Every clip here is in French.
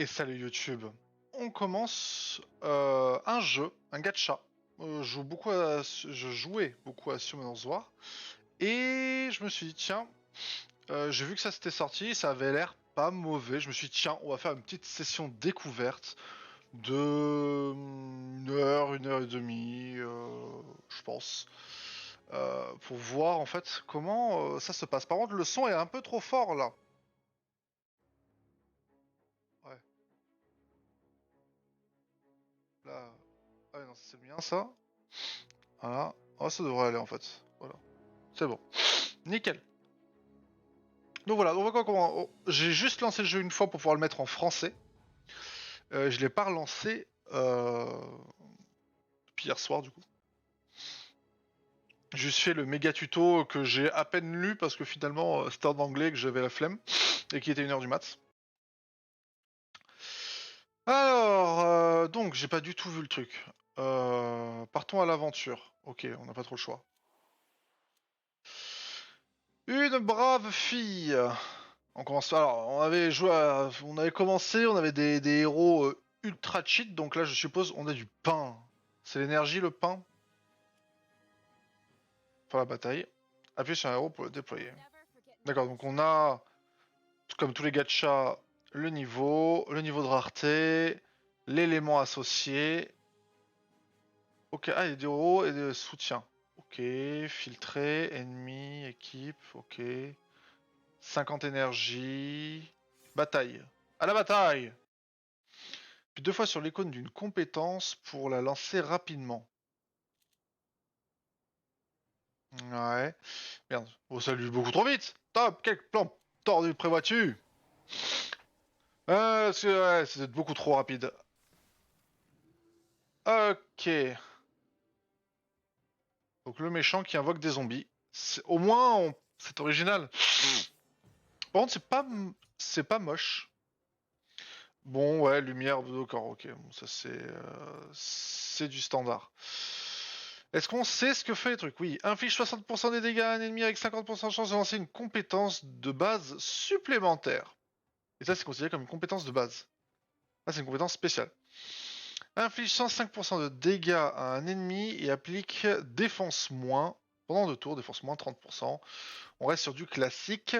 Et salut YouTube. On commence un jeu, un gacha. Je jouais beaucoup à Summoners War. Et je me suis dit, tiens, j'ai vu que ça s'était sorti, ça avait l'air pas mauvais. Je me suis dit, tiens, on va faire une petite session découverte de 1 heure et demie, je pense. Pour voir en fait comment ça se passe. Par contre, le son est un peu trop fort là. Ouais, là. Ah ouais, non, c'est bien ça. Voilà. Oh, ça devrait aller en fait. Voilà. C'est bon. Nickel. Donc voilà, on va quoi comment. J'ai juste lancé le jeu une fois pour pouvoir le mettre en français. Je l'ai pas relancé depuis hier soir du coup. J'ai juste fait le méga tuto que j'ai à peine lu parce que finalement c'était en anglais que j'avais la flemme et qui était 1 heure du mat. Alors, donc j'ai pas du tout vu le truc. Partons à l'aventure. Ok, on n'a pas trop le choix. Une brave fille. On commence. Alors, on avait commencé, on avait des héros ultra cheat, donc là, je suppose, on a du pain. C'est l'énergie, le pain, pour la bataille. Appuyez sur un héros pour le déployer. D'accord, donc on a, comme tous les gachas, le niveau de rareté, l'élément associé. Ok, ah, il y a des héros et des soutiens. Ok, filtré, ennemi, équipe, ok. 50 énergie. Bataille. À la bataille! Puis 2 fois sur l'icône d'une compétence pour la lancer rapidement. Ouais. Merde. Oh, ça lui beaucoup trop vite. Top! Quel plan tordu prévois-tu? C'est beaucoup trop rapide. Ok. Donc le méchant qui invoque des zombies. Au moins, c'est original. Par contre, c'est pas moche. Bon, ouais, lumière, d'accord, ok. Bon, ça c'est du standard. Est-ce qu'on sait ce que fait les trucs? Oui. Inflige 60% des dégâts à un ennemi avec 50% de chance de lancer une compétence de base supplémentaire. Et ça, c'est considéré comme une compétence de base. Ah, c'est une compétence spéciale. Inflige 105% de dégâts à un ennemi et applique défense moins. Pendant 2 tours, défense moins 30%. On reste sur du classique.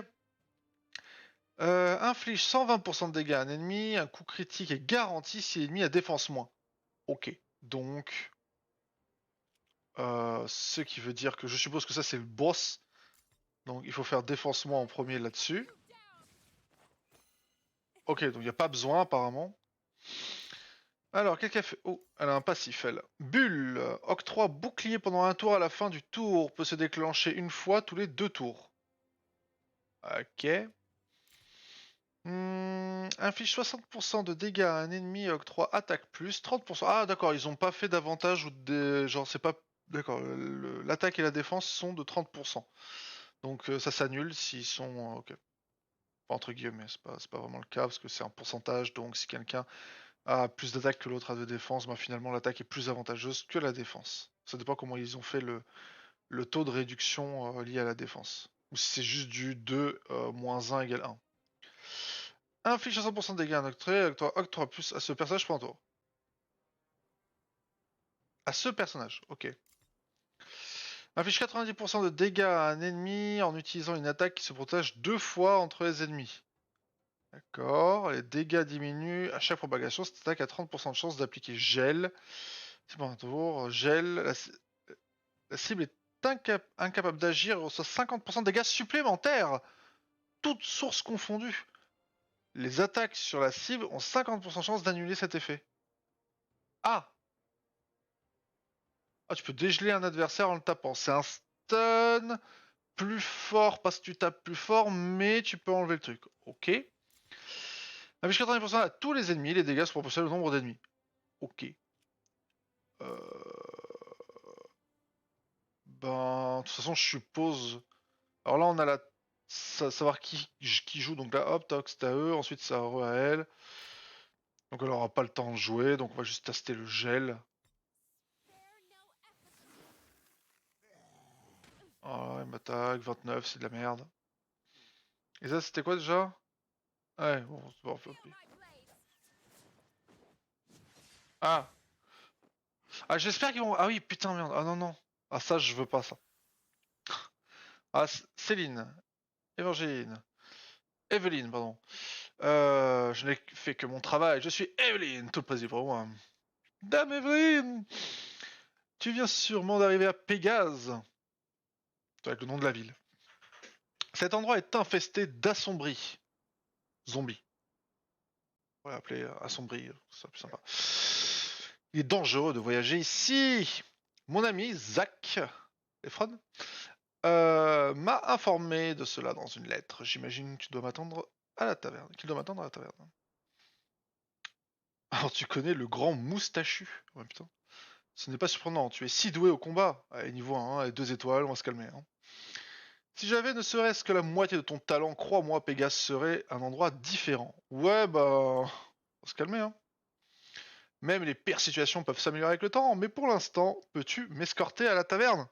Inflige 120% de dégâts à un ennemi. Un coup critique est garanti si l'ennemi a défense moins. Ok. Donc, ce qui veut dire que je suppose que ça, c'est le boss. Donc, il faut faire défense moins en premier là-dessus. Ok, donc il n'y a pas besoin apparemment. Alors, qu'est-ce qu'elle fait? Oh, elle a un passif, elle. Bulle. Octroie bouclier pendant un tour à la fin du tour. Peut se déclencher une fois tous les 2 tours. Ok. Inflige 60% de dégâts à un ennemi et octroie attaque plus 30%. Ah d'accord, ils ont pas fait d'avantage ou de... Genre c'est pas... D'accord, l'attaque et la défense sont de 30%. Donc ça s'annule s'ils sont... Ok. Enfin, entre guillemets, c'est pas vraiment le cas parce que c'est un pourcentage. Donc si quelqu'un a plus d'attaque que l'autre a de défense, ben, finalement l'attaque est plus avantageuse que la défense. Ça dépend comment ils ont fait le taux de réduction lié à la défense. Ou si c'est juste du 2 moins 1 égale 1. Inflige 60% de dégâts à un octroie plus à ce personnage pendant un tour. À ce personnage, ok. Inflige 90% de dégâts à un ennemi en utilisant une attaque qui se protège 2 fois entre les ennemis. D'accord, les dégâts diminuent à chaque propagation. Cette attaque a 30% de chance d'appliquer gel. C'est pour un tour. Gel. La cible est incapable d'agir et reçoit 50% de dégâts supplémentaires. Toutes sources confondues. Les attaques sur la cible ont 50% de chance d'annuler cet effet. Ah! Ah, tu peux dégeler un adversaire en le tapant. C'est un stun plus fort parce que tu tapes plus fort, mais tu peux enlever le truc. Ok. Inflige 80% à tous les ennemis, les dégâts sont proportionnels au nombre d'ennemis. Ok. Ben, de toute façon, je suppose. Alors là, on a savoir qui joue. Donc là, hop, toc, c'est à eux. Ensuite, c'est à eux, à elle. Donc elle aura pas le temps de jouer. Donc on va juste tester le gel. Ah, il m'attaque. 29, c'est de la merde. Et ça, c'était quoi déjà? Ouais, bon, c'est bon, Ah. Ah, j'espère qu'ils vont... Ah oui, putain, merde. Ah non, non. Ah ça, je veux pas ça. Ah, Céline. Évangeline. Evelyne, pardon. Je n'ai fait que mon travail. Je suis Evelyne. Tout le plaisir pour moi. Dame Evelyne, tu viens sûrement d'arriver à Pégase. C'est avec le nom de la ville. Cet endroit est infesté d'assombris. Zombies. On va l'appeler assombris, c'est plus sympa. Il est dangereux de voyager ici. Mon ami Zach Efron m'a informé de cela dans une lettre. J'imagine que tu dois m'attendre à la taverne. Qu'il doit m'attendre à la taverne. Alors tu connais le grand moustachu. Ouais, putain. Ce n'est pas surprenant, tu es si doué au combat. Allez, niveau 1, et 2 étoiles, on va se calmer. Hein. Si j'avais ne serait-ce que la moitié de ton talent, crois-moi, Pégase serait un endroit différent. Ouais, bah... On va se calmer, hein. Même les pires situations peuvent s'améliorer avec le temps, mais pour l'instant, peux-tu m'escorter à la taverne?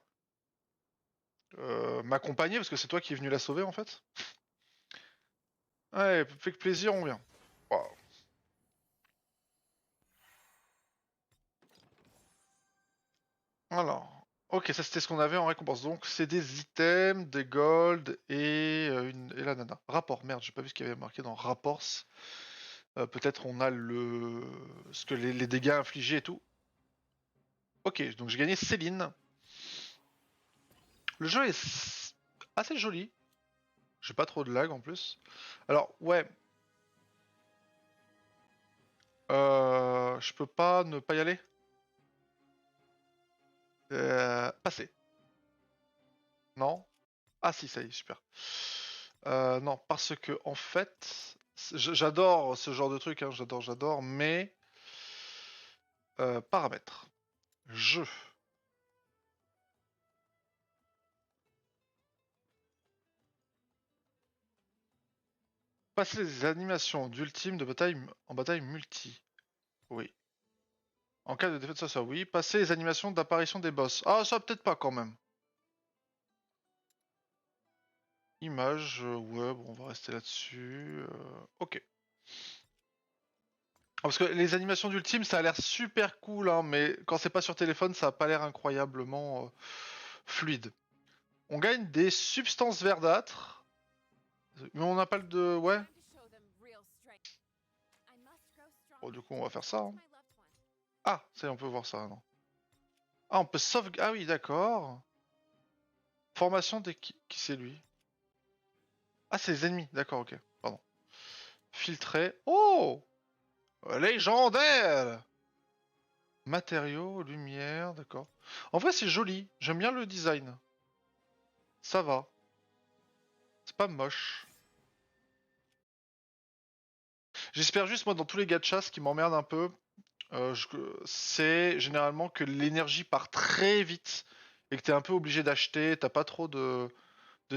M'accompagner, parce que c'est toi qui es venu la sauver, en fait? Ouais, fait que plaisir, on vient. Wow. Alors... Ok, ça c'était ce qu'on avait en récompense. Donc c'est des items, des gold et la nana. Rapport, merde, j'ai pas vu ce qu'il y avait marqué dans rapports. Peut-être on a le ce que les dégâts infligés et tout. Ok, donc j'ai gagné Céline. Le jeu est assez joli. J'ai pas trop de lag en plus. Alors ouais, je peux pas ne pas y aller. Passer. Non. Ah si, ça y est, super. Non, parce que en fait, j'adore ce genre de truc, hein, j'adore, mais paramètres, jeu. Passer les animations d'ultime de bataille en bataille multi. Oui. En cas de défaite, ça, oui. Passer les animations d'apparition des boss. Ah, ça peut-être pas quand même. Image, ouais, bon, on va rester là-dessus. Ok. Parce que les animations d'ultime, ça a l'air super cool, hein, mais quand c'est pas sur téléphone, ça a pas l'air incroyablement fluide. On gagne des substances verdâtres, mais on n'a pas le de... Ouais. Bon, du coup, on va faire ça. Hein. Ah, ça y est, on peut voir ça, non. Ah, on peut sauvegarder... Ah oui, d'accord. Formation des... Qui c'est lui? Ah, c'est les ennemis, d'accord, ok. Pardon. Filtrer. Oh! Légendaire! Matériaux, lumière, d'accord. En vrai, c'est joli. J'aime bien le design. Ça va. C'est pas moche. J'espère juste, moi, dans tous les gachas, ce qui m'emmerde un peu, c'est généralement que l'énergie part très vite et que t'es un peu obligé d'acheter. T'as pas trop de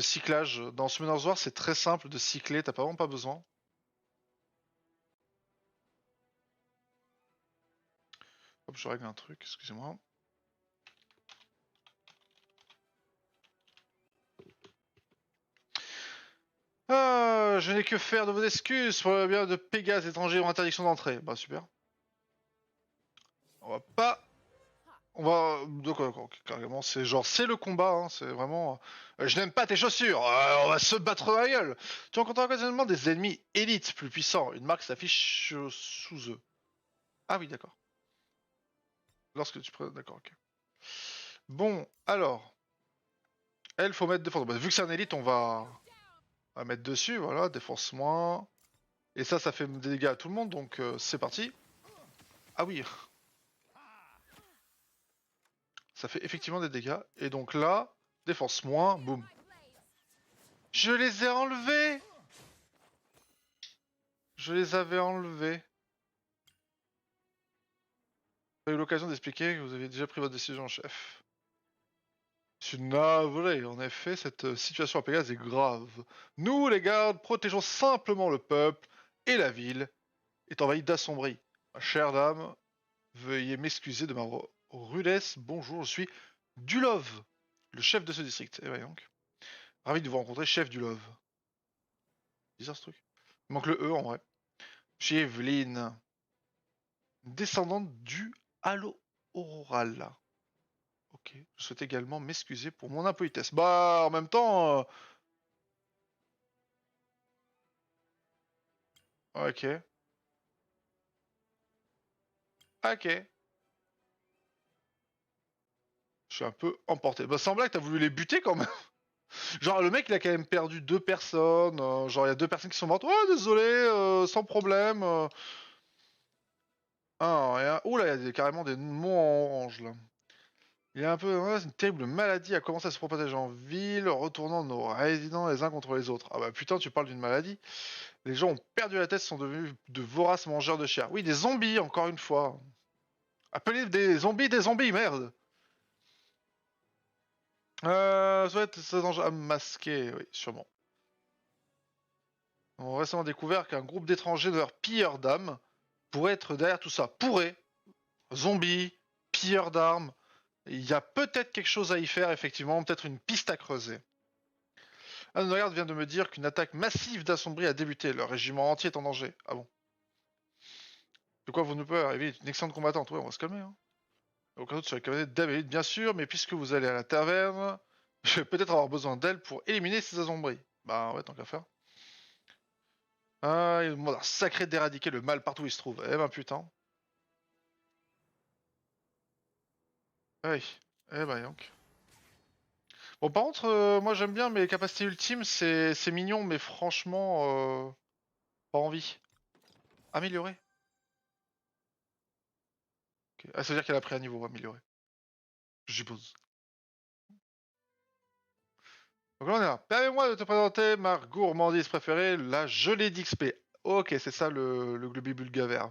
cyclage. Dans Summoner's War, c'est très simple de cycler. T'as vraiment pas besoin. Hop, je règle un truc, excusez-moi. Ah, je n'ai que faire de vos excuses pour le bien de Pégase étrangers ou interdiction d'entrée. Bah super. On va pas. On va. D'accord, ok, carrément, c'est genre, c'est le combat, hein, c'est vraiment. Je n'aime pas tes chaussures, on va se battre dans la gueule. Tu rencontres occasionnellement des ennemis élites plus puissants. Une marque s'affiche sous eux. Ah oui, d'accord. Lorsque tu prends. D'accord, ok. Bon, alors. Elle, faut mettre défense. Bah, vu que c'est un élite, on va mettre dessus, voilà, défonce moins. Et ça fait des dégâts à tout le monde, donc c'est parti. Ah oui, ça fait effectivement des dégâts. Et donc là, défense moins, boum. Je les ai enlevés! Je les avais enlevés. Vous avez eu l'occasion d'expliquer que vous avez déjà pris votre décision, chef. Je suis navré, en effet, cette situation à Pégase est grave. Nous, les gardes, protégeons simplement le peuple, et la ville est envahie d'assombris. Ma chère dame, veuillez m'excuser de ma rudesse. Bonjour, je suis Dulov, le chef de ce district. Eh ben donc. Ravi de vous rencontrer, chef Dulov. Bizarre ce truc. Il manque le E en vrai. Chez Evelyne. Descendante du Halo Auroral. Ok. Je souhaite également m'excuser pour mon impolitesse. Bah, en même temps... Ok. Ok. Je suis un peu emporté. Bah, semblait que t'as voulu les buter quand même. Genre, le mec, il a quand même perdu 2 personnes. Genre, il y a 2 personnes qui sont mortes. Oh, désolé, sans problème. Ah, ouh là, il y a carrément des mots en orange, là. Il y a un peu... ouais, une terrible maladie a commencé à se propager en ville, retournant nos résidents les uns contre les autres. Ah bah putain, tu parles d'une maladie. Les gens ont perdu la tête, sont devenus de voraces mangeurs de chair. Oui, des zombies, encore une fois. Appelez des zombies, merde. Ça va être ce danger à masquer, oui, sûrement. On a récemment découvert qu'un groupe d'étrangers de leurs pilleurs d'âmes pourrait être derrière tout ça. Pourrait. Zombies, pilleurs d'armes. Il y a peut-être quelque chose à y faire, effectivement, peut-être une piste à creuser. Anne vient de me dire qu'une attaque massive d'assombris a débuté. Leur régiment entier est en danger. Ah bon? De quoi vous nous pouvez arriver? Une excellente combattante. Ouais, on va se calmer. Hein. Aucun doute sur les camarades d'Amélie, bien sûr, mais puisque vous allez à la taverne, je vais peut-être avoir besoin d'elle pour éliminer ces assombris. Bah ouais, tant qu'à faire. Ah, il demande un sacré d'éradiquer le mal partout où il se trouve. Eh ben putain. Ah oui. Eh ben donc. Bon, par contre, moi j'aime bien mes capacités ultimes, c'est mignon, mais franchement, pas envie. Améliorer. Ok. Ah, ça veut dire qu'elle a pris un niveau amélioré. Je suppose. Donc là on est là. Permets-moi de te présenter ma gourmandise préférée, la gelée d'XP. Ok, c'est ça le globibulga.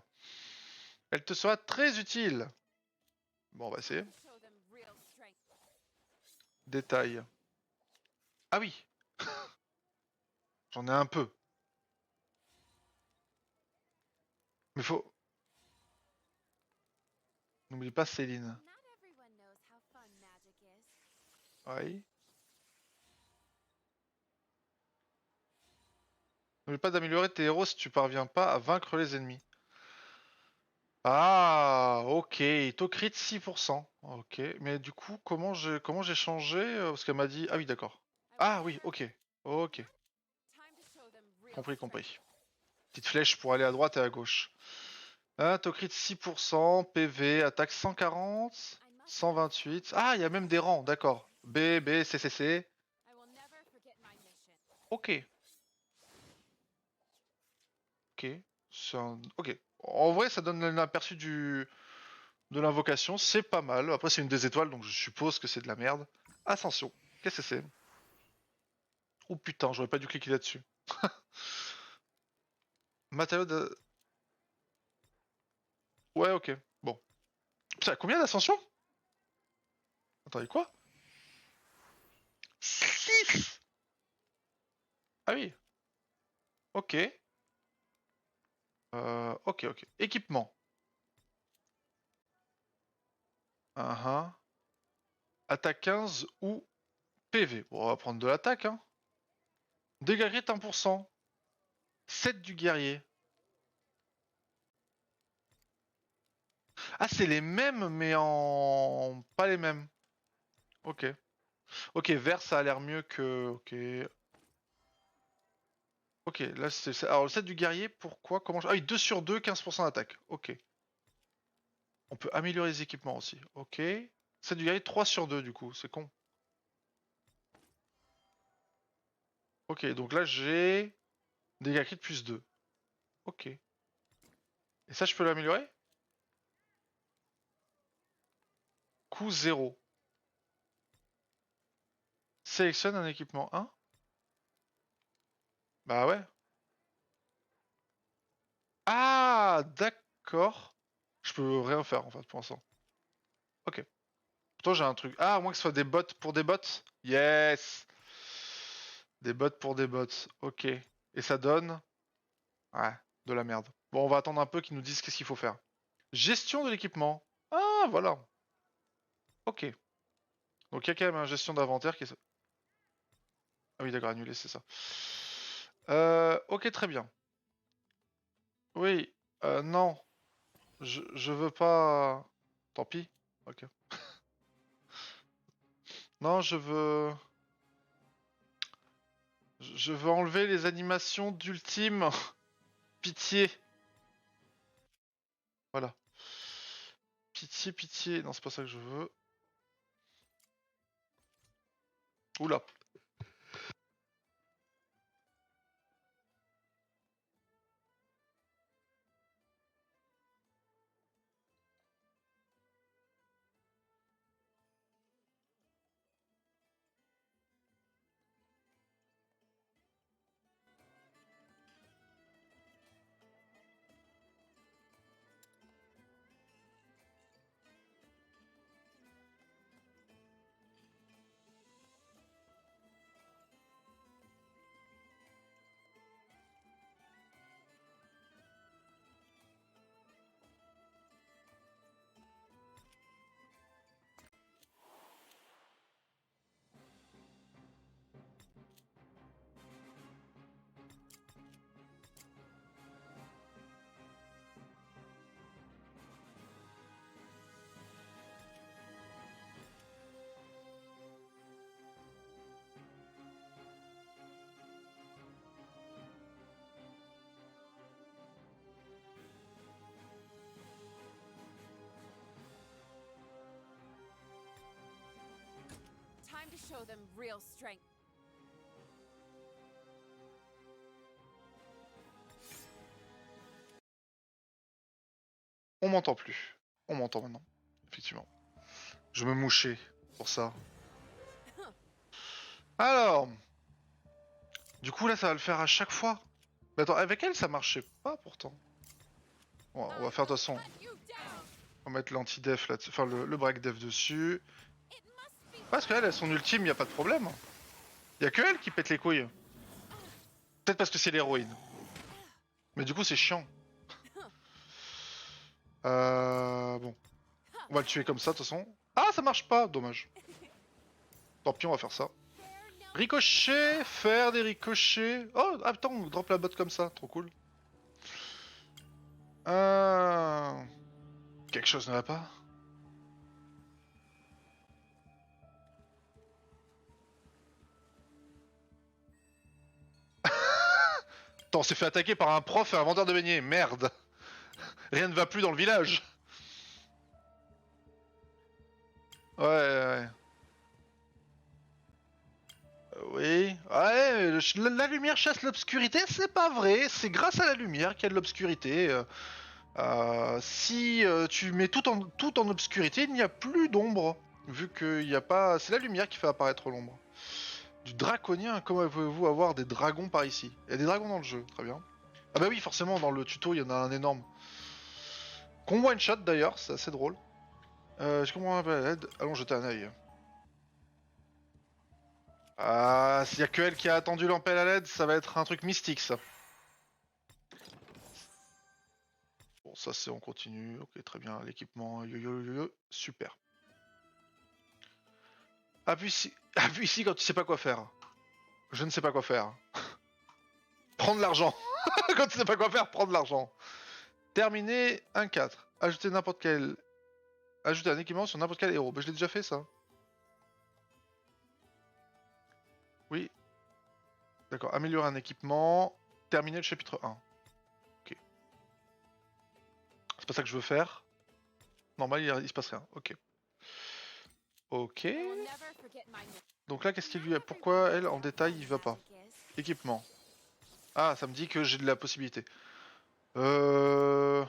Elle te sera très utile. Bon, on va essayer. Détail. Ah oui, j'en ai un peu. Mais faut... N'oublie pas Céline. Oui. N'oublie pas d'améliorer tes héros si tu parviens pas à vaincre les ennemis. Ah, ok. Taux crit 6%. Ok. Mais du coup, comment j'ai changé parce qu'elle m'a dit... Ah oui, d'accord. Ah oui, ok. Ok. Compris, compris. Petite flèche pour aller à droite et à gauche. Ah, taux crit 6%, PV, attaque 140, 128. Ah, il y a même des rangs, d'accord. B, B, C, C, C. Ok. Ok. Ok. En vrai, ça donne un aperçu de l'invocation. C'est pas mal. Après, c'est une des étoiles, donc je suppose que c'est de la merde. Ascension. Qu'est-ce que c'est? Oh putain, j'aurais pas dû cliquer là-dessus. Matériau de... Ouais, ok. Bon. Putain, combien d'ascension? Attendez, quoi? 6. Ah oui. Ok. Ok, ok. Équipement. Attaque 15 ou PV. Bon, on va prendre de l'attaque, hein. Dégâts crit 1%. 7 du guerrier. Ah, c'est les mêmes, mais en... Pas les mêmes. Ok. Ok, vert, ça a l'air mieux que... Ok. Ok, là, c'est... Alors, le 7 du guerrier, pourquoi? Comment... Ah oui, 2 sur 2, 15% d'attaque. Ok. On peut améliorer les équipements aussi. Ok. 7 du guerrier, 3 sur 2, du coup. C'est con. Ok, donc là, j'ai... Dégâts crit plus 2. Ok. Et ça, je peux l'améliorer? Coût 0. Sélectionne un équipement 1. Bah ouais. Ah, d'accord. Je peux rien faire en fait pour l'instant. Ok. Pourtant j'ai un truc. Ah, à moins que ce soit des bots pour des bots. Yes. Des bots pour des bots. Ok. Et ça donne... Ouais, de la merde. Bon, on va attendre un peu qu'ils nous disent qu'est-ce qu'il faut faire. Gestion de l'équipement. Ah, voilà. Ok. Donc il y a quand même une gestion d'inventaire qui est... Ah oui, d'accord, annulé, c'est ça. Ok, très bien. Oui, non. Je veux pas... Tant pis. Ok. Non, je veux... Je veux enlever les animations d'ultime. Pitié. Voilà. Pitié, pitié. Non, c'est pas ça que je veux. Oula. Time to show them real strength. On m'entend plus. On m'entend maintenant. Effectivement. Je me mouchais pour ça. Alors. Du coup, là, ça va le faire à chaque fois. Mais attends, avec elle, ça marchait pas pourtant. Bon, on va faire de toute façon. On va mettre l'anti-def là-dessus. Enfin, le break-def dessus. Parce qu'elle, son ultime, y a pas de problème. Y a que elle qui pète les couilles. Peut-être parce que c'est l'héroïne. Mais du coup, c'est chiant. Bon. On va le tuer comme ça, de toute façon. Ah, ça marche pas, dommage. Tant pis, on va faire ça. Ricochet, faire des ricochets. Oh, attends, on drop la botte comme ça, trop cool. Quelque chose ne va pas. Attends, on s'est fait attaquer par un prof et un vendeur de beignets, merde. Rien ne va plus dans le village. Ouais, ouais. Oui. Ouais, la lumière chasse l'obscurité, c'est pas vrai. C'est grâce à la lumière qu'il y a de l'obscurité. Si tu mets tout en obscurité, il n'y a plus d'ombre. Vu qu'il n'y a pas... C'est la lumière qui fait apparaître l'ombre. Du draconien, comment pouvez-vous avoir des dragons par ici? Il y a des dragons dans le jeu, très bien. Ah bah oui, forcément, dans le tuto, il y en a un énorme. Qu'on one-shot d'ailleurs, c'est assez drôle. Je comprends un peu la LED, allons jeter un œil. Ah, s'il y a que elle qui a attendu l'ampelle à LED, ça va être un truc mystique ça. Bon, ça c'est on continue, ok très bien, l'équipement, super. Appuie ici. Appuie ici quand tu sais pas quoi faire. Je ne sais pas quoi faire. Prendre l'argent. Quand tu sais pas quoi faire, prendre l'argent. Terminer 1-4. Ajouter n'importe quel. Ajouter un équipement sur n'importe quel héros. Bah, je l'ai déjà fait ça. Oui. D'accord. Améliorer un équipement. Terminer le chapitre 1. Ok. C'est pas ça que je veux faire. Normal, il se passe rien. Ok. Ok. Donc là, qu'est-ce qu'il lui a... Pourquoi elle, en détail, il va pas? Équipement. Ah, ça me dit que j'ai de la possibilité. Bah,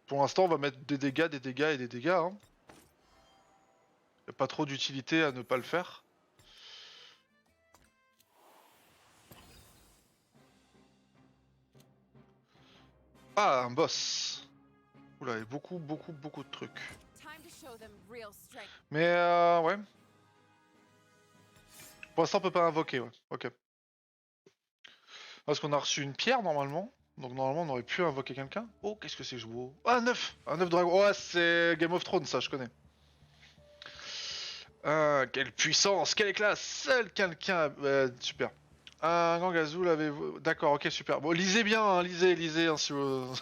pour l'instant, on va mettre des dégâts et des dégâts. Hein. Y a pas trop d'utilité à ne pas le faire. Ah, un boss. Oula, il y a beaucoup de trucs. Mais ouais. Pour l'instant, on peut pas invoquer, ouais. Ok. Parce qu'on a reçu une pierre, normalement. Donc normalement, on aurait pu invoquer quelqu'un. Oh, qu'est-ce que c'est que je vois? Ah, 9. Un 9 dragon. Ouais, c'est Game of Thrones, ça, je connais. Quelle puissance, quel éclat. Seul quelqu'un... super. Un gang azul avez-vous... D'accord, ok, super. Bon, lisez bien, hein, lisez, hein, si vous...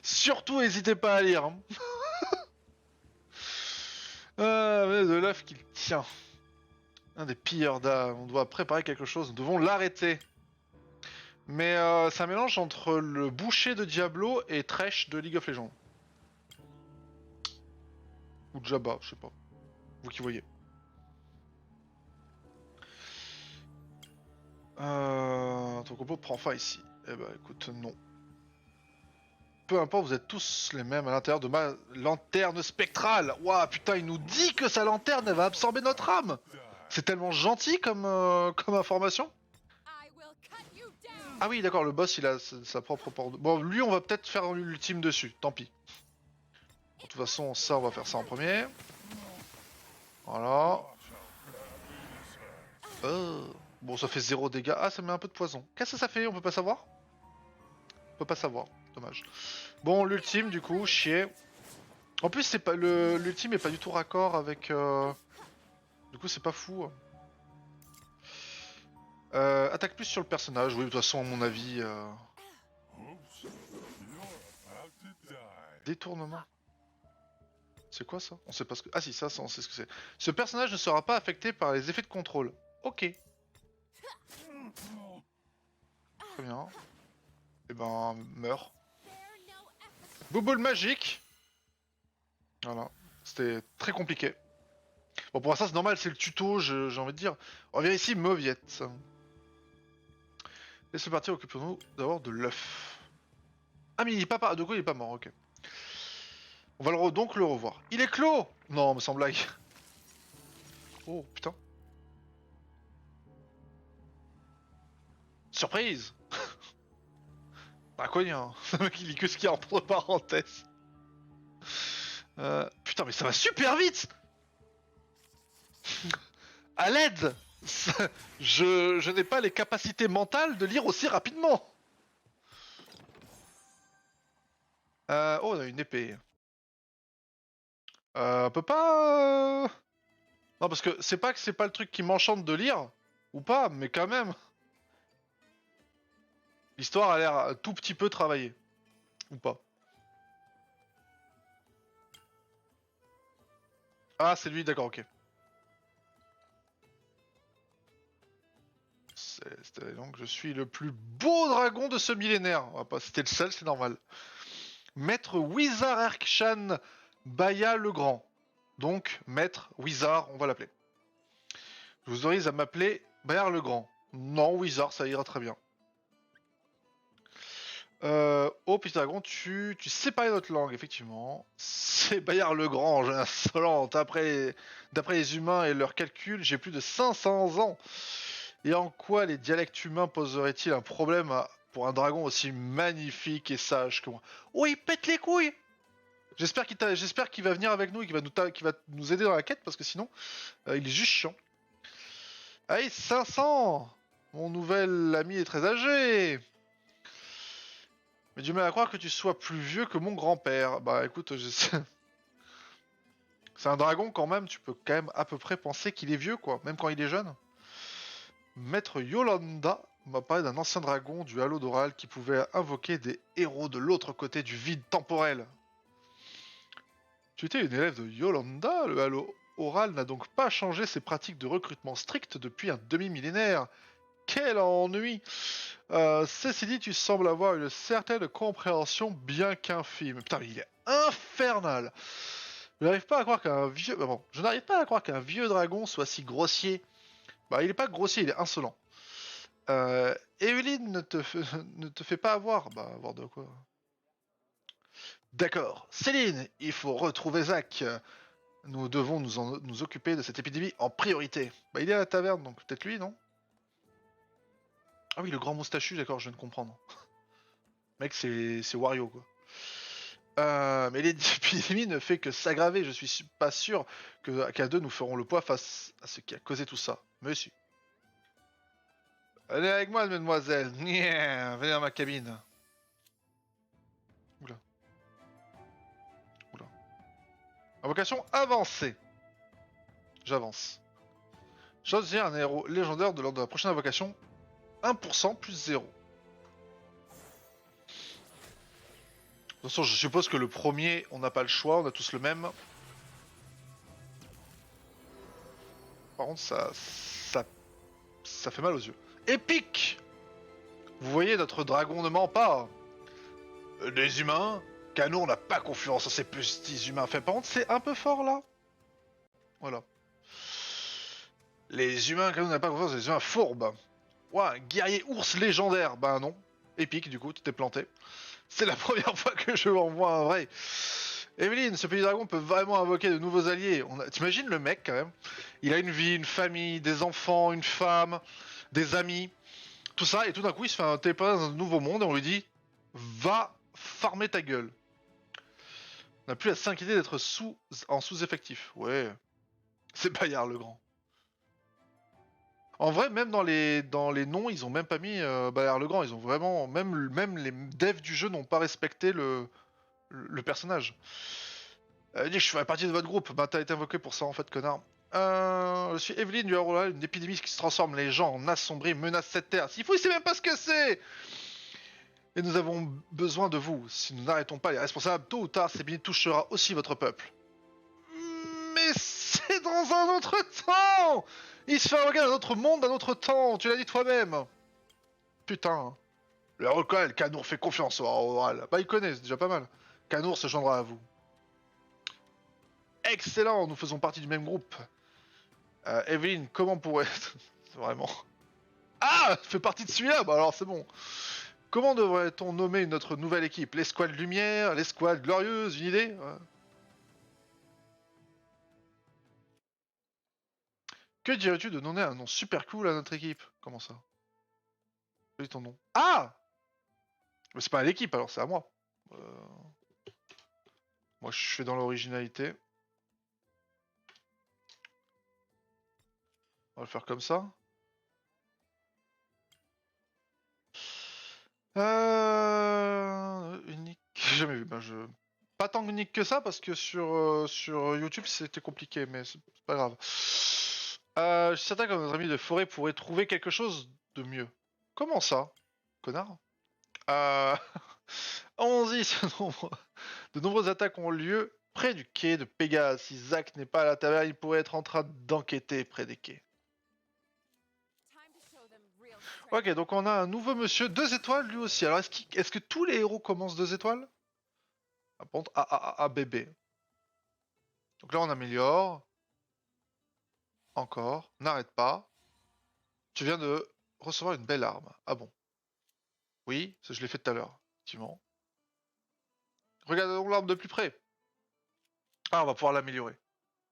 Surtout, n'hésitez pas à lire. Hein. Mais de l'œuf qu'il tient. Un des pilleurs d'âme. On doit préparer quelque chose, nous devons l'arrêter. Mais c'est un mélange entre le boucher de Diablo et Thresh de League of Legends. Ou Jabba, je sais pas. Vous qui voyez. Ton compo prend fin ici. Eh ben écoute, non. Peu importe, vous êtes tous les mêmes à l'intérieur de ma lanterne spectrale. Ouah, putain, il nous dit que sa lanterne, elle va absorber notre âme. C'est tellement gentil comme information. I will cut you down. Ah oui, d'accord, le boss, il a sa propre porte. Bon, lui, on va peut-être faire l'ultime dessus, tant pis. De toute façon, ça, on va faire ça en premier. Voilà. Bon, ça fait 0 dégâts. Ah, ça met un peu de poison. Qu'est-ce que ça fait? On peut pas savoir? On peut pas savoir. Dommage. Bon, l'ultime, du coup, chier. En plus, c'est pas l'ultime est pas du tout raccord avec. Du coup, c'est pas fou. Attaque plus sur le personnage. Oui, de toute façon, à mon avis. Détournement. C'est quoi ça? On sait pas ce que. Ah si, ça, on sait ce que c'est. Ce personnage ne sera pas affecté par les effets de contrôle. Ok. Très bien. Et ben, meurt. Bouboule magique. Voilà. C'était très compliqué. Bon, pour ça, c'est normal, c'est le tuto, j'ai envie de dire. On revient ici, Mauviette. Et c'est parti, occupons-nous d'abord de l'œuf. Ah, mais il est pas de quoi il est pas mort, ok. On va donc le revoir. Il est clos! Non, mais sans blague. Oh, putain. Surprise! Bah, quoi, hein. Le mec, il lit que ce qu'il y a entre parenthèses. Putain, mais ça va super vite! À l'aide! Je n'ai pas les capacités mentales de lire aussi rapidement. Oh, on a une épée. On peut pas... Non, parce que c'est pas le truc qui m'enchante de lire, ou pas, mais quand même. L'histoire a l'air un tout petit peu travaillée. Ou pas. Ah, c'est lui, d'accord, ok. Donc, je suis le plus beau dragon de ce millénaire. On va pas citer le seul, c'est normal. Maître Wizard Erkshan Baya le Grand. Donc, Maître Wizard, on va l'appeler. Je vous autorise à m'appeler Bayard le Grand. Non, Wizard, ça ira très bien. Oh, petit dragon, tu sais parler notre langue, effectivement. C'est Bayard le Grand, j'ai insolente. D'après les humains et leurs calculs, j'ai plus de 500 ans. Et en quoi les dialectes humains poseraient-ils un problème pour un dragon aussi magnifique et sage que moi? Oh, il pète les couilles! J'espère qu'il va venir avec nous et qu'il va nous aider dans la quête, parce que sinon, il est juste chiant. Allez, 500! Mon nouvel ami est très âgé! Mais du mal à croire que tu sois plus vieux que mon grand-père. Bah écoute, c'est un dragon quand même, tu peux quand même à peu près penser qu'il est vieux, quoi, même quand il est jeune. Maître Yolanda m'a parlé d'un ancien dragon du Halo d'Oral qui pouvait invoquer des héros de l'autre côté du vide temporel. Tu étais une élève de Yolanda? Le Halo Oral n'a donc pas changé ses pratiques de recrutement strictes depuis un demi-millénaire. Quel ennui! Ceci dit, tu sembles avoir une certaine compréhension bien qu'infime. Putain, mais il est infernal! Je n'arrive pas à croire qu'un vieux... Bon, je n'arrive pas à croire qu'un vieux dragon soit si grossier. Bah, il est pas grossier, il est insolent. Evelyn ne te fait pas avoir. Bah, avoir de quoi? D'accord. Céline, il faut retrouver Zach. Nous devons nous occuper de cette épidémie en priorité. Bah, il est à la taverne, donc peut-être lui, non? Ah oui, le grand moustachu, d'accord, je viens de comprendre. Mec, c'est Wario, quoi. Mais l'épidémie ne fait que s'aggraver. Je suis pas sûr qu'à deux nous ferons le poids face à ce qui a causé tout ça. Monsieur. Allez avec moi, mademoiselle. Venez dans ma cabine. Oula. Invocation avancée. J'avance. Choisir un héros légendaire de lors de la prochaine invocation. 1% plus 0. De toute façon, je suppose que le premier, on n'a pas le choix, on a tous le même. Par contre, ça fait mal aux yeux. Épique! Vous voyez, notre dragon ne ment pas. Des humains? Cano, on n'a pas confiance en ces petits humains. Fait, par contre, c'est un peu fort là. Voilà. Les humains, Cano n'a pas confiance en ces humains fourbes. Ouais, un guerrier ours légendaire. Ben non. Épique, du coup, tu t'es planté. C'est la première fois que je envoie un vrai. Evelyne, ce petit dragon peut vraiment invoquer de nouveaux alliés. T'imagines le mec quand même? Il a une vie, une famille, des enfants, une femme, des amis, tout ça, et tout d'un coup il se fait un téléporter dans un nouveau monde et on lui dit va farmer ta gueule. On n'a plus à s'inquiéter d'être en sous-effectif. Ouais, c'est Bayard le Grand. En vrai, même dans les noms, ils ont même pas mis Bayard le Grand. Ils ont vraiment, même les devs du jeu n'ont pas respecté le personnage. Dit je ferai partie de votre groupe. Bah t'as été invoqué pour ça en fait, connard. Je suis Evelyne du Harola, une épidémie qui se transforme les gens en assombris, menace cette terre. S'il faut, il sait même pas ce que c'est. Et nous avons besoin de vous. Si nous n'arrêtons pas les responsables, tôt ou tard, cette épidémie touchera aussi votre peuple. Mais c'est dans un autre temps. Il se fait invoquer dans un autre monde, d'un autre temps. Tu l'as dit toi-même. Putain. Le Harola, Canour fait confiance au Harola. Bah il connaît, c'est déjà pas mal. Canour se joindra à vous. Excellent, nous faisons partie du même groupe. Evelyne, comment pourrait... Vraiment... Ah, fait partie de celui-là. Bah alors c'est bon. Comment devrait-on nommer notre nouvelle équipe? L'escouade lumière, l'escouade glorieuse, une idée? Ouais. Que dirais-tu de donner un nom super cool à notre équipe? Comment ça? Quel est ton nom? Ah! Mais c'est pas à l'équipe alors, c'est à moi. Moi je suis dans l'originalité. On va le faire comme ça. Unique. J'ai jamais vu. Ben, pas tant unique que ça parce que sur YouTube c'était compliqué, mais c'est pas grave. Je suis certain que notre ami de forêt pourrait trouver quelque chose de mieux. Comment ça, connard? Euh... Allons-y, de nombreuses attaques ont lieu près du quai de Pégase. Si Zach n'est pas à la taverne, il pourrait être en train d'enquêter près des quais. Time to show them real strength. Ok, donc on a un nouveau monsieur, 2 étoiles lui aussi. Alors est-ce que tous les héros commencent 2 étoiles? Ah, par contre, A, B, B. Donc là on améliore. Encore. N'arrête pas. Tu viens de recevoir une belle arme. Ah bon? Oui, ça je l'ai fait tout à l'heure, effectivement. Regardons l'arme de plus près. Ah, on va pouvoir l'améliorer.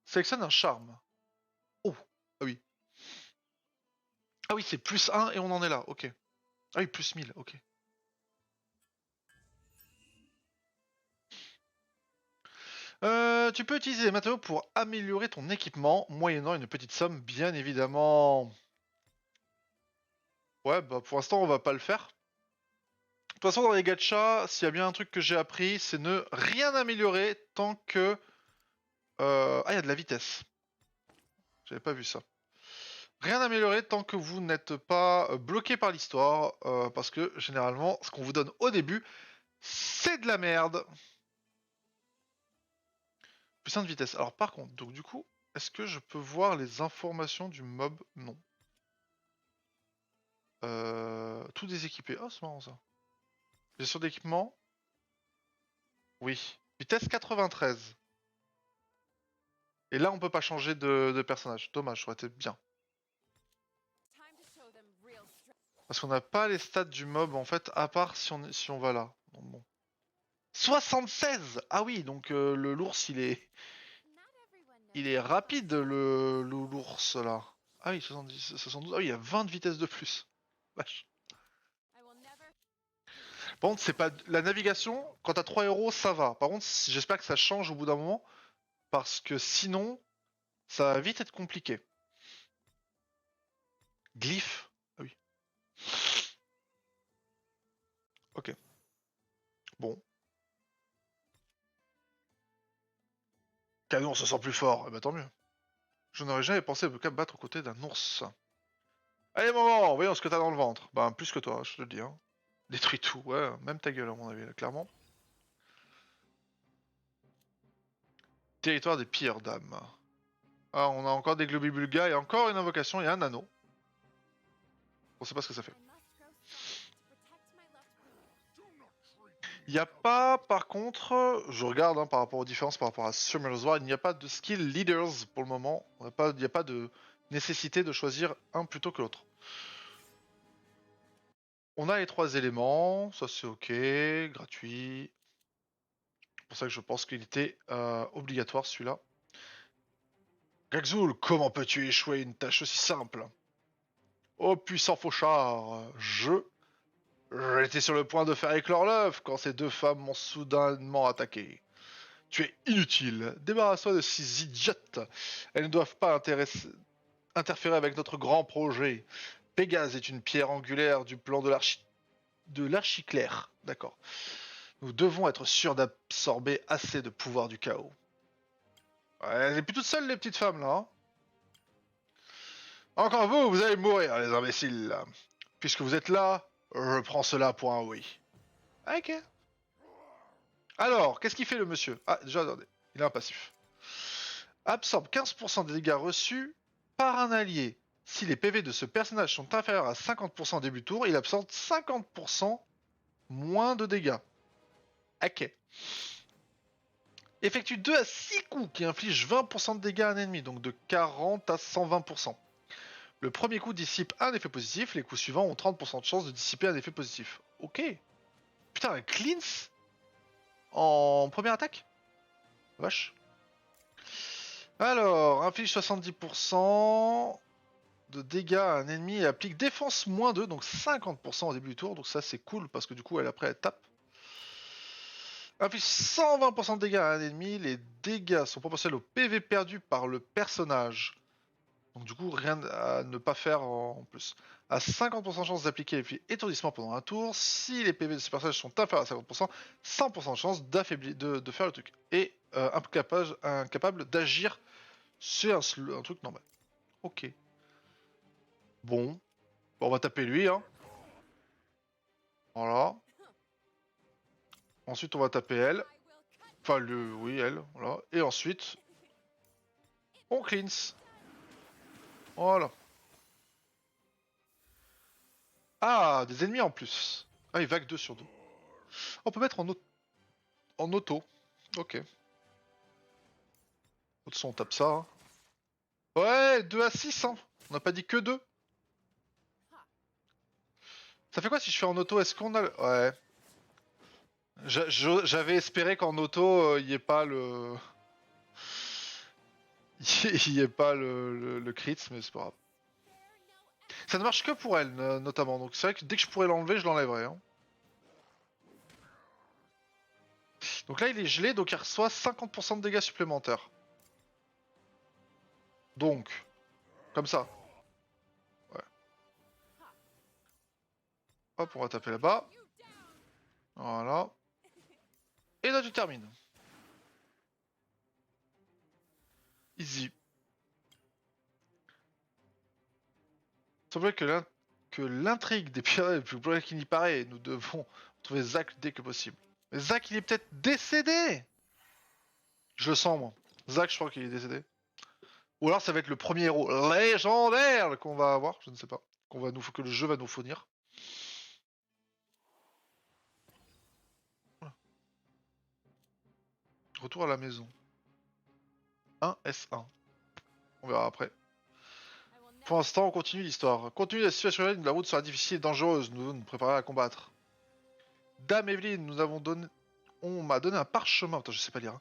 Sélectionne un charme. Oh, ah oui. Ah oui, c'est plus 1 et on en est là, ok. Ah oui, plus 1000, ok. Tu peux utiliser les matériaux pour améliorer ton équipement, moyennant une petite somme, bien évidemment. Ouais, bah pour l'instant, on va pas le faire. De toute façon, dans les gachas, s'il y a bien un truc que j'ai appris, c'est ne rien améliorer tant que... Ah, il y a de la vitesse. J'avais pas vu ça. Rien améliorer tant que vous n'êtes pas bloqué par l'histoire, parce que généralement, ce qu'on vous donne au début, c'est de la merde. Plus 1 de vitesse. Alors par contre, donc du coup, est-ce que je peux voir les informations du mob? Non. Tout déséquipé. Oh, c'est marrant ça. Gestion d'équipement? Oui. Vitesse 93. Et là, on peut pas changer de personnage. Dommage, ça aurait été bien. Time to show them real strength. Parce qu'on n'a pas les stats du mob en fait, à part si on va là. Donc bon. 76! Ah oui, donc l'ours Not everyone knows il est about rapide strength. l'ours là. Ah oui, 70, 72. Ah oui, il y a 20 de vitesse de plus. Vache. I will never. Par contre, c'est pas la navigation. Quand t'as 3 euros, ça va. Par contre, j'espère que ça change au bout d'un moment, parce que sinon, ça va vite être compliqué. Glyphe. Ah oui. Ok. Bon. Canon se sent plus fort. Eh ben tant mieux. Je n'aurais jamais pensé me battre aux côtés d'un ours. Allez, maman, voyons ce que t'as dans le ventre. Ben, plus que toi, je te le dis. Hein. Détruis tout, ouais, même ta gueule, à mon avis, là, clairement. Territoire des pires dames. Ah, on a encore des globibulgas et encore une invocation et un anneau. On sait pas ce que ça fait. I must grow stronger to protect my loved queen. Il n'y a pas, par contre, je regarde hein, par rapport aux différences par rapport à Summer's War, il n'y a pas de skill leaders pour le moment. Il n'y a pas de nécessité de choisir un plutôt que l'autre. On a les 3 éléments, ça c'est ok, gratuit. C'est pour ça que je pense qu'il était obligatoire celui-là. Gagzul, comment peux-tu échouer une tâche aussi simple? Oh puissant fauchard, j'étais sur le point de faire éclore l'œuf quand ces deux femmes m'ont soudainement attaqué. Tu es inutile, débarrasse-toi de ces idiotes. Elles ne doivent pas interférer avec notre grand projet. Pégase est une pierre angulaire du plan de l'archiclair. D'accord. Nous devons être sûrs d'absorber assez de pouvoir du chaos. Ouais, elles sont plus toutes seules les petites femmes là. Hein. Encore vous, vous allez mourir les imbéciles. Puisque vous êtes là, je prends cela pour un oui. Ok. Alors, qu'est-ce qu'il fait le monsieur? Ah, déjà, attendez. Il a un passif. Absorbe 15% des dégâts reçus par un allié. Si les PV de ce personnage sont inférieurs à 50% au début tour, il absorbe 50% moins de dégâts. Ok. Effectue 2 à 6 coups qui infligent 20% de dégâts à un ennemi, donc de 40 à 120%. Le premier coup dissipe un effet positif, les coups suivants ont 30% de chance de dissiper un effet positif. Ok. Putain, un cleanse en première attaque? Vache. Alors, inflige 70% de dégâts à un ennemi et applique défense moins 2, donc 50% au début du tour. Donc ça c'est cool parce que du coup après elle tape. Inflige 120% de dégâts à un ennemi, les dégâts sont proportionnels au PV perdu par le personnage. Donc du coup rien à ne pas faire en plus. À 50% de chance d'appliquer l'effet étourdissement pendant un tour. Si les PV de ce personnage sont inférieurs à 50%, 100% de chance d'affaiblir, de faire le truc. Et incapable d'agir sur un truc normal. Ok. Bon, on va taper lui, hein. Voilà. Ensuite, on va taper elle. Enfin, oui, elle. Voilà. Et ensuite, on cleanse. Voilà. Ah, des ennemis en plus. Ah, il vague 2 sur 2. On peut mettre en auto. Ok. De toute façon, on tape ça. Hein. Ouais, 2 à 6, hein. On n'a pas dit que 2. Ça fait quoi si je fais en auto? Est-ce qu'on a... Ouais. J'avais espéré qu'en auto, il n'y ait pas le... Il n'y ait pas le crit, mais c'est pas grave. Ça ne marche que pour elle, notamment. Donc c'est vrai que dès que je pourrais l'enlever, je l'enlèverai. Hein. Donc là, il est gelé, donc il reçoit 50% de dégâts supplémentaires. Donc, comme ça. Ouais. Hop, on va taper là-bas. Voilà. Et là, tu termines. Easy. Il semblerait que l'intrigue des pirates est plus glorieuse qu'il n'y paraît. Nous devons trouver Zack dès que possible. Mais Zack, il est peut-être décédé. Je le sens, moi. Zack, je crois qu'il est décédé. Ou alors, ça va être le premier héros légendaire qu'on va avoir. Je ne sais pas. Que le jeu va nous fournir. Retour à la maison. 1 S1. On verra après. Pour l'instant, on continue l'histoire. Compte tenu de la situation, la route sera difficile et dangereuse. Nous devons nous préparer à combattre. Dame Evelyne, on m'a donné un parchemin. Attends, je sais pas lire. Hein.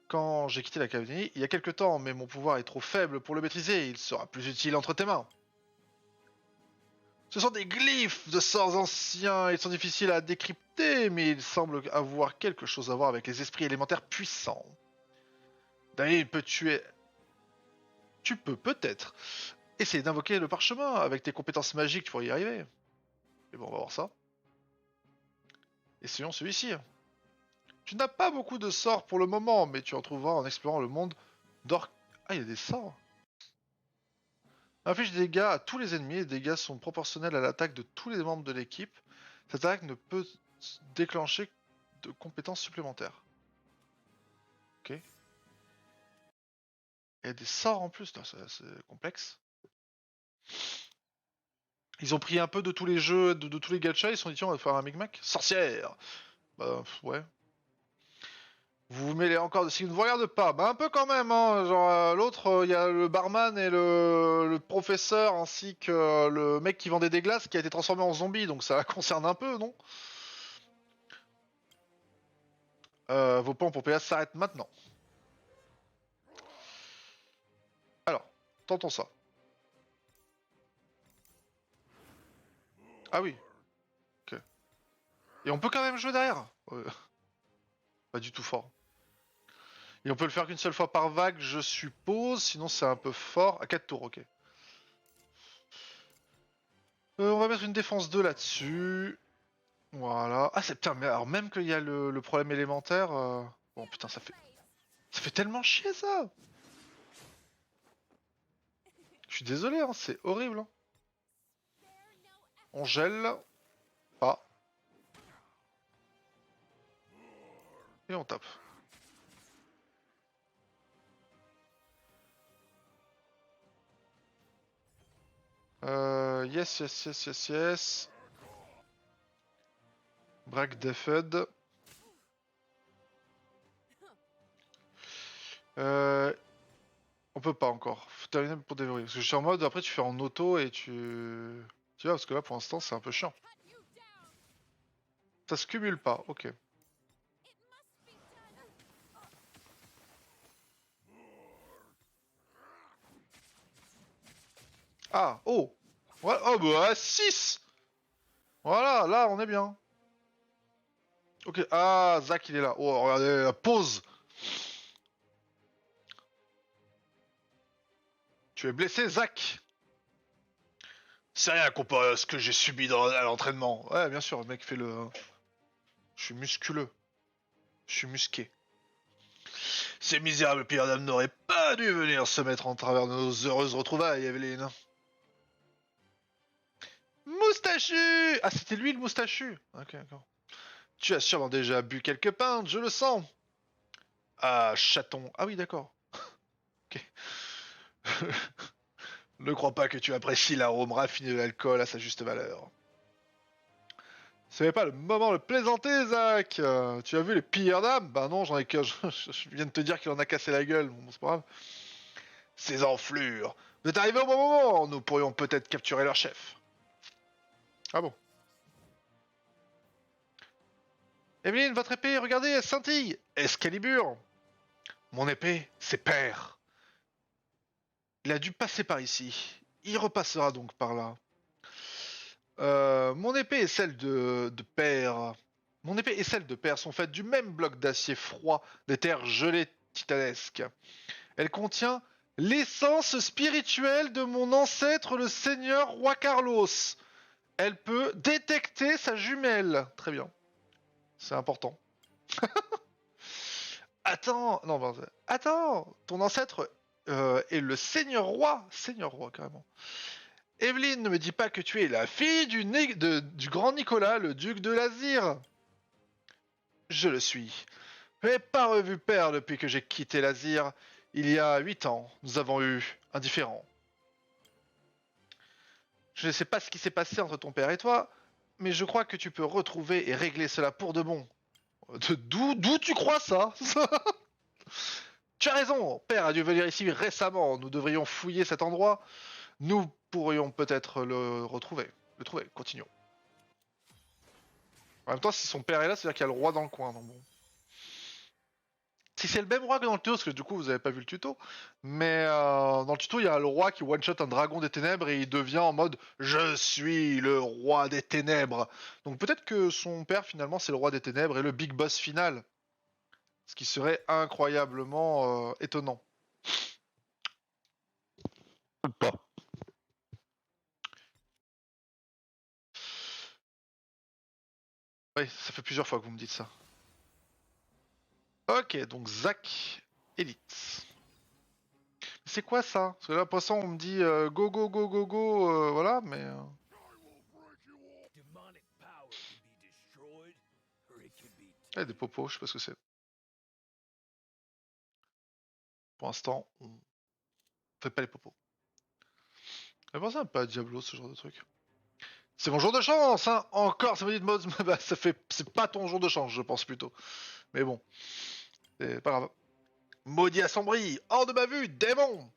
Quand j'ai quitté la cavalerie, il y a quelque temps, mais mon pouvoir est trop faible pour le maîtriser. Il sera plus utile entre tes mains. Ce sont des glyphes de sorts anciens. Ils sont difficiles à décrypter, mais ils semblent avoir quelque chose à voir avec les esprits élémentaires puissants. D'ailleurs, tu peux peut-être essayer d'invoquer le parchemin avec tes compétences magiques, tu pourrais y arriver. Mais bon, on va voir ça. Essayons celui-ci. Tu n'as pas beaucoup de sorts pour le moment, mais tu en trouveras en explorant le monde d'Or... Ah, il y a des sorts. Inflige des dégâts à tous les ennemis. Les dégâts sont proportionnels à l'attaque de tous les membres de l'équipe. Cette attaque ne peut déclencher de compétences supplémentaires. Ok. Il y a des sorts en plus, c'est complexe. Ils ont pris un peu de tous les jeux, de tous les gachas, ils se sont dit tiens on va faire un micmac. Sorcière. Bah ouais. Vous vous mêlez encore de... Si vous ne vous regardez pas, bah un peu quand même, hein. Genre l'autre, il y a le barman et le professeur, ainsi que le mec qui vendait des glaces qui a été transformé en zombie, donc ça concerne un peu, non? Vos points pour PA s'arrêtent maintenant. Alors, tentons ça. Ah oui, ok. Et on peut quand même jouer derrière. Pas du tout fort. Et on peut le faire qu'une seule fois par vague, je suppose, sinon c'est un peu fort. À 4 tours, ok. On va mettre une défense 2 là-dessus. Voilà. Ah c'est putain, mais alors même qu'il y a le problème élémentaire... Bon putain, ça fait tellement chier ça. Je suis désolé, hein, c'est horrible. Hein. On gèle. Pas. Et on tape. Yes, yes, yes, yes, yes. Break defed. On peut pas encore. Faut terminer pour déverrouiller. Parce que je suis en mode, après tu fais en auto et tu... Tu vois, parce que là pour l'instant c'est un peu chiant. Ça se cumule pas, ok. Ah, oh ouais, oh bah 6. Voilà, là on est bien. Ok, ah, Zach il est là. Oh, regardez, la pause. Tu es blessé, Zach. C'est rien comparé à ce que j'ai subi à l'entraînement. Ouais, bien sûr, le mec fait le... Je suis musculeux. Je suis musqué. Ces misérables pires n'auraient pas dû venir se mettre en travers de nos heureuses retrouvailles, Evelyne. Moustachu. Ah, c'était lui le moustachu. Ok, d'accord. Tu as sûrement déjà bu quelques pintes, je le sens. Ah, chaton. Ah oui, d'accord. Ok. Ne crois pas que tu apprécies l'arôme raffiné de l'alcool à sa juste valeur. Ce n'est pas le moment de plaisanter, Zach. Tu as vu les pires dames? Bah non, j'en ai que... Je viens de te dire qu'il en a cassé la gueule. Bon, c'est pas grave. Ces enflures. Vous êtes arrivés au bon moment. Nous pourrions peut-être capturer leur chef. Ah bon. Evelyne, votre épée, regardez, elle scintille. Excalibur. Mon épée, c'est père. Il a dû passer par ici. Il repassera donc par là. Mon épée et celle de père. Mon épée et celle de père sont faites du même bloc d'acier froid des terres gelées titanesques. Elle contient l'essence spirituelle de mon ancêtre, le seigneur roi Carlos. Elle peut détecter sa jumelle. Très bien. C'est important. Attends, non, attends, ton ancêtre est le seigneur roi carrément. Evelyne, ne me dis pas que tu es la fille du grand Nicolas, le duc de Lazir. Je le suis. Je n'ai pas revu père depuis que j'ai quitté Lazir. Il y a 8 ans, nous avons eu un différend. Je ne sais pas ce qui s'est passé entre ton père et toi, mais je crois que tu peux retrouver et régler cela pour de bon. D'où tu crois ça? Tu as raison, père a dû venir ici récemment. Nous devrions fouiller cet endroit. Nous pourrions peut-être le retrouver. Le trouver, continuons. En même temps, si son père est là, c'est-à-dire qu'il y a le roi dans le coin. Donc bon. Si c'est le même roi que dans le tuto, parce que du coup vous avez pas vu le tuto, mais dans le tuto il y a le roi qui one-shot un dragon des ténèbres et il devient en mode je suis le roi des ténèbres. Donc peut-être que son père finalement c'est le roi des ténèbres et le big boss final. Ce qui serait incroyablement étonnant. Pas. Oui, ça fait plusieurs fois que vous me dites ça. Ok, donc Zach Elite. C'est quoi ça? Parce que là, pour l'instant, on me dit go, go, go, go, go, voilà, mais... Demonic power can be destroyed, or it can be Il y a des popos, je sais pas ce que c'est. Pour l'instant, on fait pas les popos. Ça pense un peu à Diablo, ce genre de truc. C'est mon jour de chance, hein. Encore, ça me dit de mode... bah, ça fait... C'est pas ton jour de chance, je pense, plutôt. Mais bon, c'est pas grave. Maudit assombri, hors de ma vue, démon!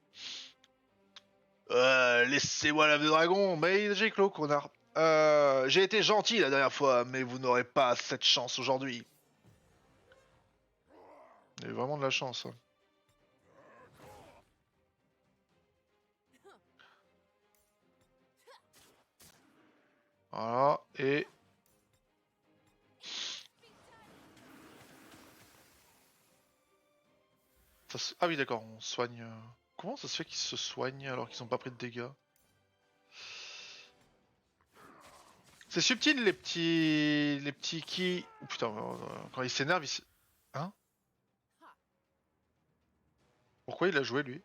Laissez-moi l'âme de dragon, mais j'ai clos, connard. J'ai été gentil la dernière fois, mais vous n'aurez pas cette chance aujourd'hui. Il y a vraiment de la chance. Hein. Voilà, et... Ah oui, d'accord, on soigne... Comment ça se fait qu'ils se soignent alors qu'ils ont pas pris de dégâts? C'est subtil, les petits... Les petits qui... Oh putain, quand ils s'énervent, ils... Hein? Pourquoi il a joué, lui?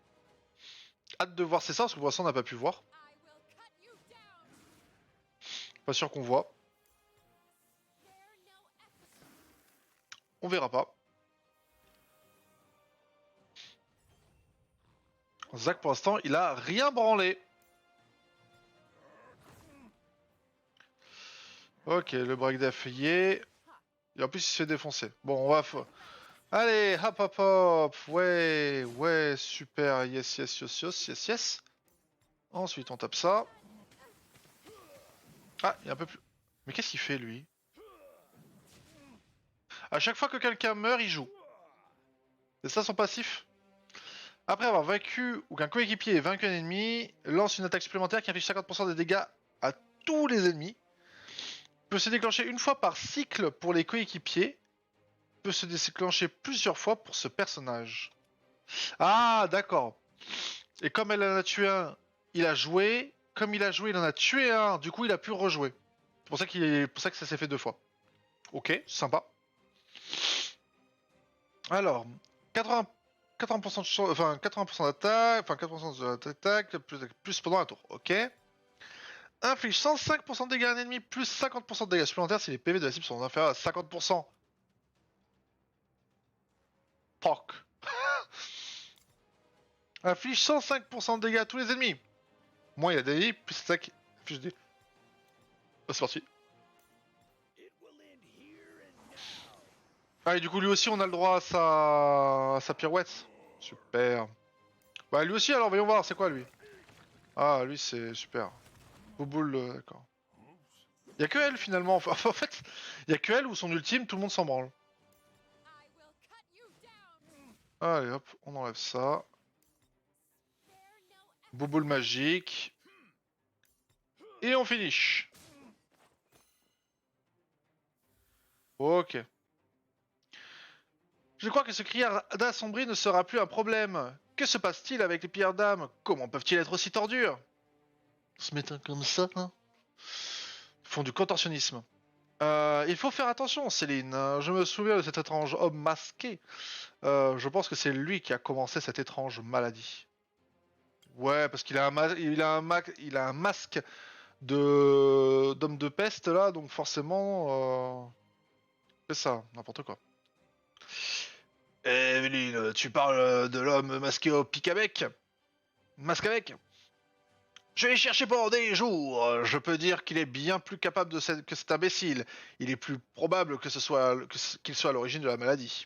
Hâte de voir c'est ça, parce que pour l'instant, on n'a pas pu voir. I will cut you down. Pas sûr qu'on voit. Spare no effort. On verra pas. Zach, pour l'instant, il a rien branlé. Ok, le break def y est. Et en plus, il se fait défoncer. Bon, on va... Allez, hop, hop, hop. Ouais, ouais, super. Yes, yes, yes, yes, yes, yes. Ensuite, on tape ça. Ah, il y a un peu plus... Mais qu'est-ce qu'il fait, lui? À chaque fois que quelqu'un meurt, il joue. C'est ça son passif? Après avoir vaincu ou qu'un coéquipier ait vaincu un ennemi, lance une attaque supplémentaire qui inflige 50% des dégâts à tous les ennemis. Peut se déclencher une fois par cycle pour les coéquipiers. Peut se déclencher plusieurs fois pour ce personnage. Ah, d'accord. Et comme elle en a tué un, il a joué. Comme il a joué, il en a tué un. Du coup, il a pu rejouer. C'est pour ça que ça s'est fait deux fois. Ok, sympa. Alors, 80, 80% de chance, enfin 80% d'attaque, enfin 80% d'attaque, plus pendant un tour. Ok. Inflige 105% de dégâts à un ennemi, plus 50% de dégâts supplémentaires si les PV de la cible sont inférieurs à 50%. Fuck. Inflige 105% de dégâts à tous les ennemis. Moins il a des plus attaque, plus des... Oh, c'est parti. it will end here and now. Ah et du coup lui aussi on a le droit à sa pirouette. Super. Bah lui aussi alors voyons voir, c'est quoi lui? Ah lui c'est super. Bouboule, d'accord. Y'a que elle finalement, enfin, en fait, y'a que elle ou son ultime, tout le monde s'en branle. I will cut you down. Allez hop, on enlève ça. Spare no effort. Bouboule magique. Et on finish. Ok. Je crois que ce criard d'assombri ne sera plus un problème. Que se passe-t-il avec les pierres d'âme? Comment peuvent-ils être aussi tordus? Se mettre comme ça, hein? Ils font du contorsionnisme. Il faut faire attention, Céline. Je me souviens de cet étrange homme masqué. Je pense que c'est lui qui a commencé cette étrange maladie. Ouais, parce qu'il a il a un masque de d'homme de peste là, donc forcément, c'est ça, n'importe quoi. Evelyne, tu parles de l'homme masqué au pic à bec? Masque à bec? Je l'ai cherché pendant des jours. Je peux dire qu'il est bien plus capable que cet imbécile. Il est plus probable que qu'il soit à l'origine de la maladie.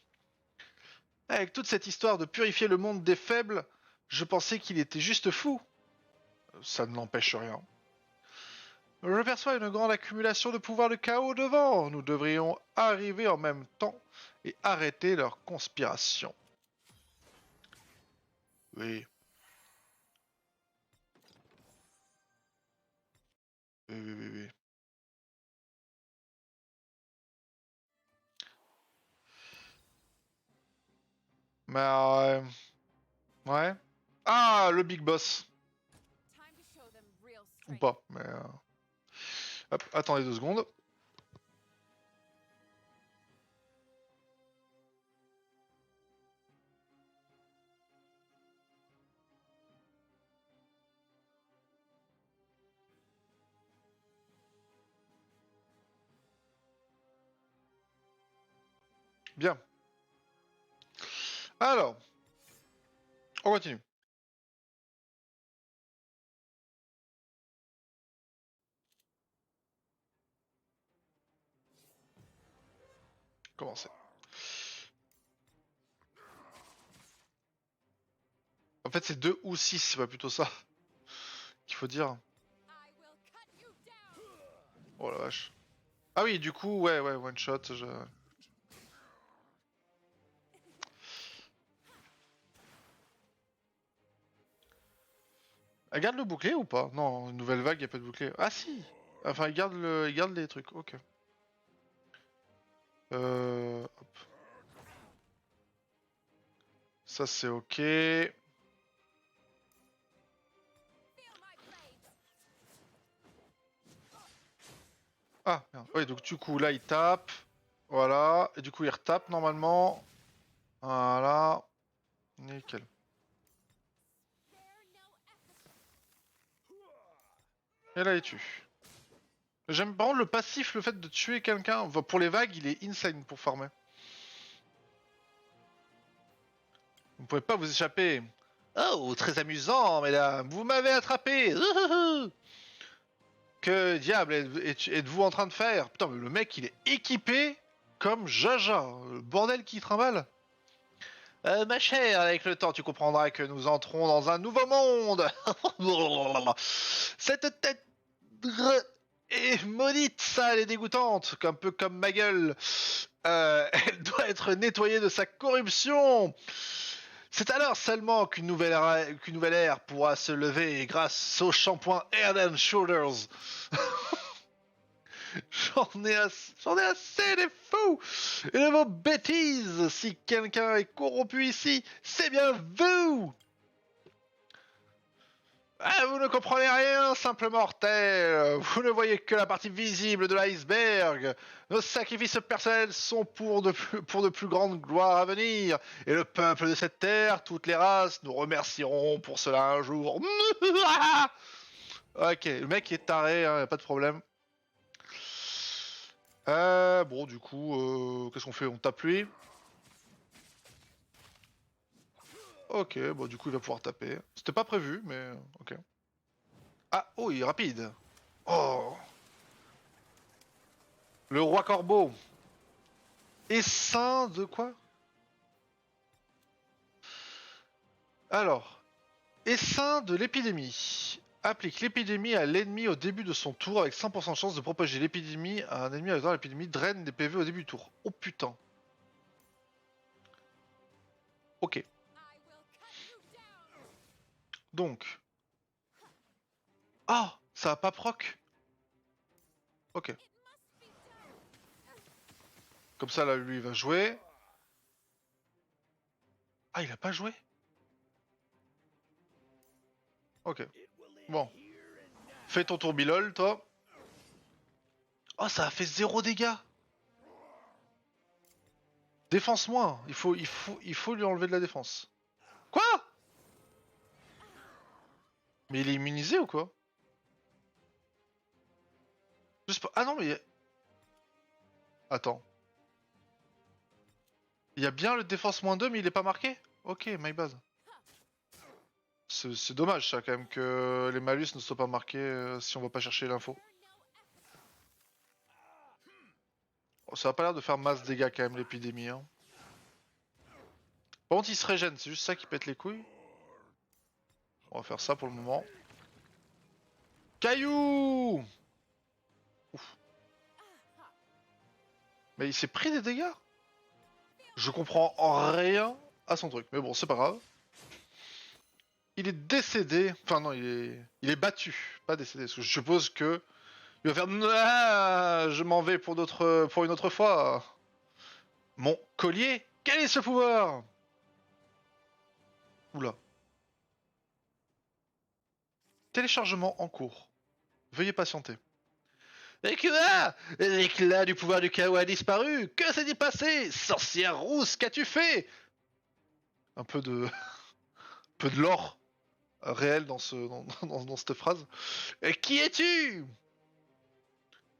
Avec toute cette histoire de purifier le monde des faibles, je pensais qu'il était juste fou. Ça ne l'empêche rien. Je perçois une grande accumulation de pouvoir de chaos devant. Nous devrions arriver en même temps et arrêter leur conspiration. Oui. Oui, oui, oui, oui. Mais ouais. Ah, le Big Boss. Time to show them real Ou strength. pas, mais... Hop, attendez 2 secondes. Bien. Alors, on continue. Commencer. En fait, c'est 2 ou 6, c'est pas plutôt ça qu'il faut dire. I will cut you down. Oh la vache. Ah oui, du coup, ouais, one shot. Elle garde le bouclier ou pas? Non, une nouvelle vague, y a pas de bouclier. Ah si. Enfin, il garde les trucs, ok. Hop. Ça c'est ok. Feel my blades. Ah, merde. Oui, donc du coup, là, il tape. Voilà. Et du coup, il retape normalement. Voilà. Nickel. Spare no effort. Et là, il tue. J'aime par contre le passif, le fait de tuer quelqu'un. Enfin, pour les vagues, il est insane pour farmer. Vous ne pouvez pas vous échapper. Oh, très amusant, mesdames. Vous m'avez attrapé. Que diable êtes-vous en train de faire? Putain, mais le mec, il est équipé comme Jaja. Le bordel qui trimballe. Ma chère, avec le temps, tu comprendras que nous entrons dans un nouveau monde. Cette tête est maudite, sale et dégoûtante, un peu comme ma gueule. Elle doit être nettoyée de sa corruption. C'est alors seulement qu'une nouvelle ère pourra se lever grâce au shampoing Head and Shoulders. J'en ai assez des fous et de vos bêtises. Si quelqu'un est corrompu ici, c'est bien vous. Ah, vous ne comprenez rien, simple mortel. Vous ne voyez que la partie visible de l'iceberg. Nos sacrifices personnels sont pour de plus grandes gloires à venir. Et le peuple de cette terre, toutes les races, nous remercieront pour cela un jour. Ok, le mec est taré, hein, y a pas de problème. Bon, du coup, qu'est-ce qu'on fait? On tape lui. Ok, bon, du coup, il va pouvoir taper. C'était pas prévu, mais ok. Ah, oh, il est rapide. Oh, le roi corbeau. Essaim de quoi? Alors, essaim de l'épidémie. Applique l'épidémie à l'ennemi au début de son tour avec 100% de chance de propager l'épidémie à un ennemi dans l'épidémie. Draine des PV au début du tour. Oh putain. Ok. I will cut you down. Donc. Ah, ça a pas proc. Ok. It must be done. Comme ça, là, lui, il va jouer. Ah, il a pas joué? Ok. Bon. Fais ton tour bilol, toi. Oh, ça a fait 0 dégâts. Défense moins. Il faut lui enlever de la défense. Quoi? Mais il est immunisé ou quoi? Juste pas... Ah non, mais... Attends. Il y a bien le défense -2, mais il est pas marqué? Ok, my bad. C'est dommage, ça, quand même, que les malus ne soient pas marqués si on va pas chercher l'info. Oh, ça a pas l'air de faire masse dégâts, quand même, l'épidémie. Hein. Par contre, il se régène, c'est juste ça qui pète les couilles. On va faire ça pour le moment. Caillou! Ouf. Mais il s'est pris des dégâts? Je comprends rien à son truc, mais bon, c'est pas grave. Il est décédé. Enfin non, il est battu, pas décédé. Parce que je suppose que il va faire ah, je m'en vais pour une autre fois. Mon collier. Quel est ce pouvoir? Oula. Téléchargement en cours. Veuillez patienter. L'éclat du pouvoir du chaos a disparu. Que s'est-il passé? Sorcière rousse, qu'as-tu fait? Un peu de peu de lore réel dans dans cette phrase. Et qui es-tu?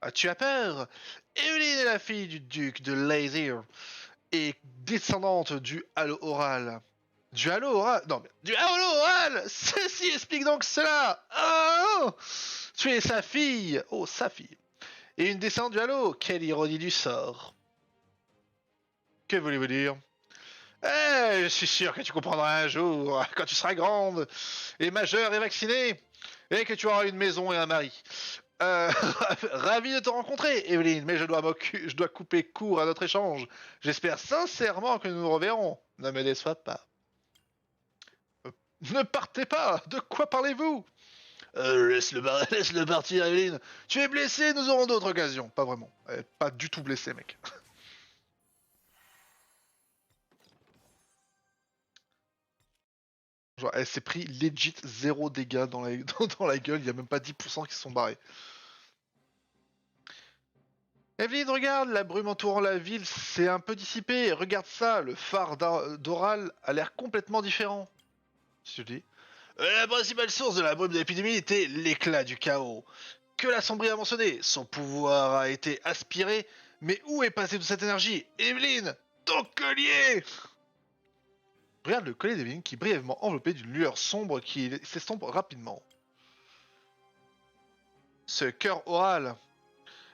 Ah, tu as peur? Evelyn est la fille du duc de Lazyr. et descendante du halo oral. Du halo oral? Non, mais du halo oral! Ceci explique donc cela! Oh! Tu es sa fille! Oh, sa fille. Et une descendante du halo! Quelle ironie du sort! Que voulez-vous dire? Je suis sûr que tu comprendras un jour, quand tu seras grande, et majeure et vaccinée, et que tu auras une maison et un mari. Euh, ravi de te rencontrer, Evelyne, mais je dois couper court à notre échange. J'espère sincèrement que nous nous reverrons. Ne me déçois pas. Ne partez pas. De quoi parlez-vous? Laisse-le partir, Evelyne. Tu es blessé, nous aurons d'autres occasions. Pas vraiment. Elle est pas du tout blessée, mec. Genre, elle s'est pris legit 0 dégâts dans la, dans la gueule. Il y a même pas 10% qui se sont barrés. Evelyne, regarde, la brume entourant la ville s'est un peu dissipée. Regarde ça, le phare d'Oral a l'air complètement différent. Je te dis. La principale source de la brume de l'épidémie était l'éclat du chaos. Que la sombrie a mentionné, son pouvoir a été aspiré, mais où est passée toute cette énergie? Evelyne, ton collier! Regarde le collier d'Evelyne qui est brièvement enveloppé d'une lueur sombre qui s'estompe rapidement. Ce cœur oral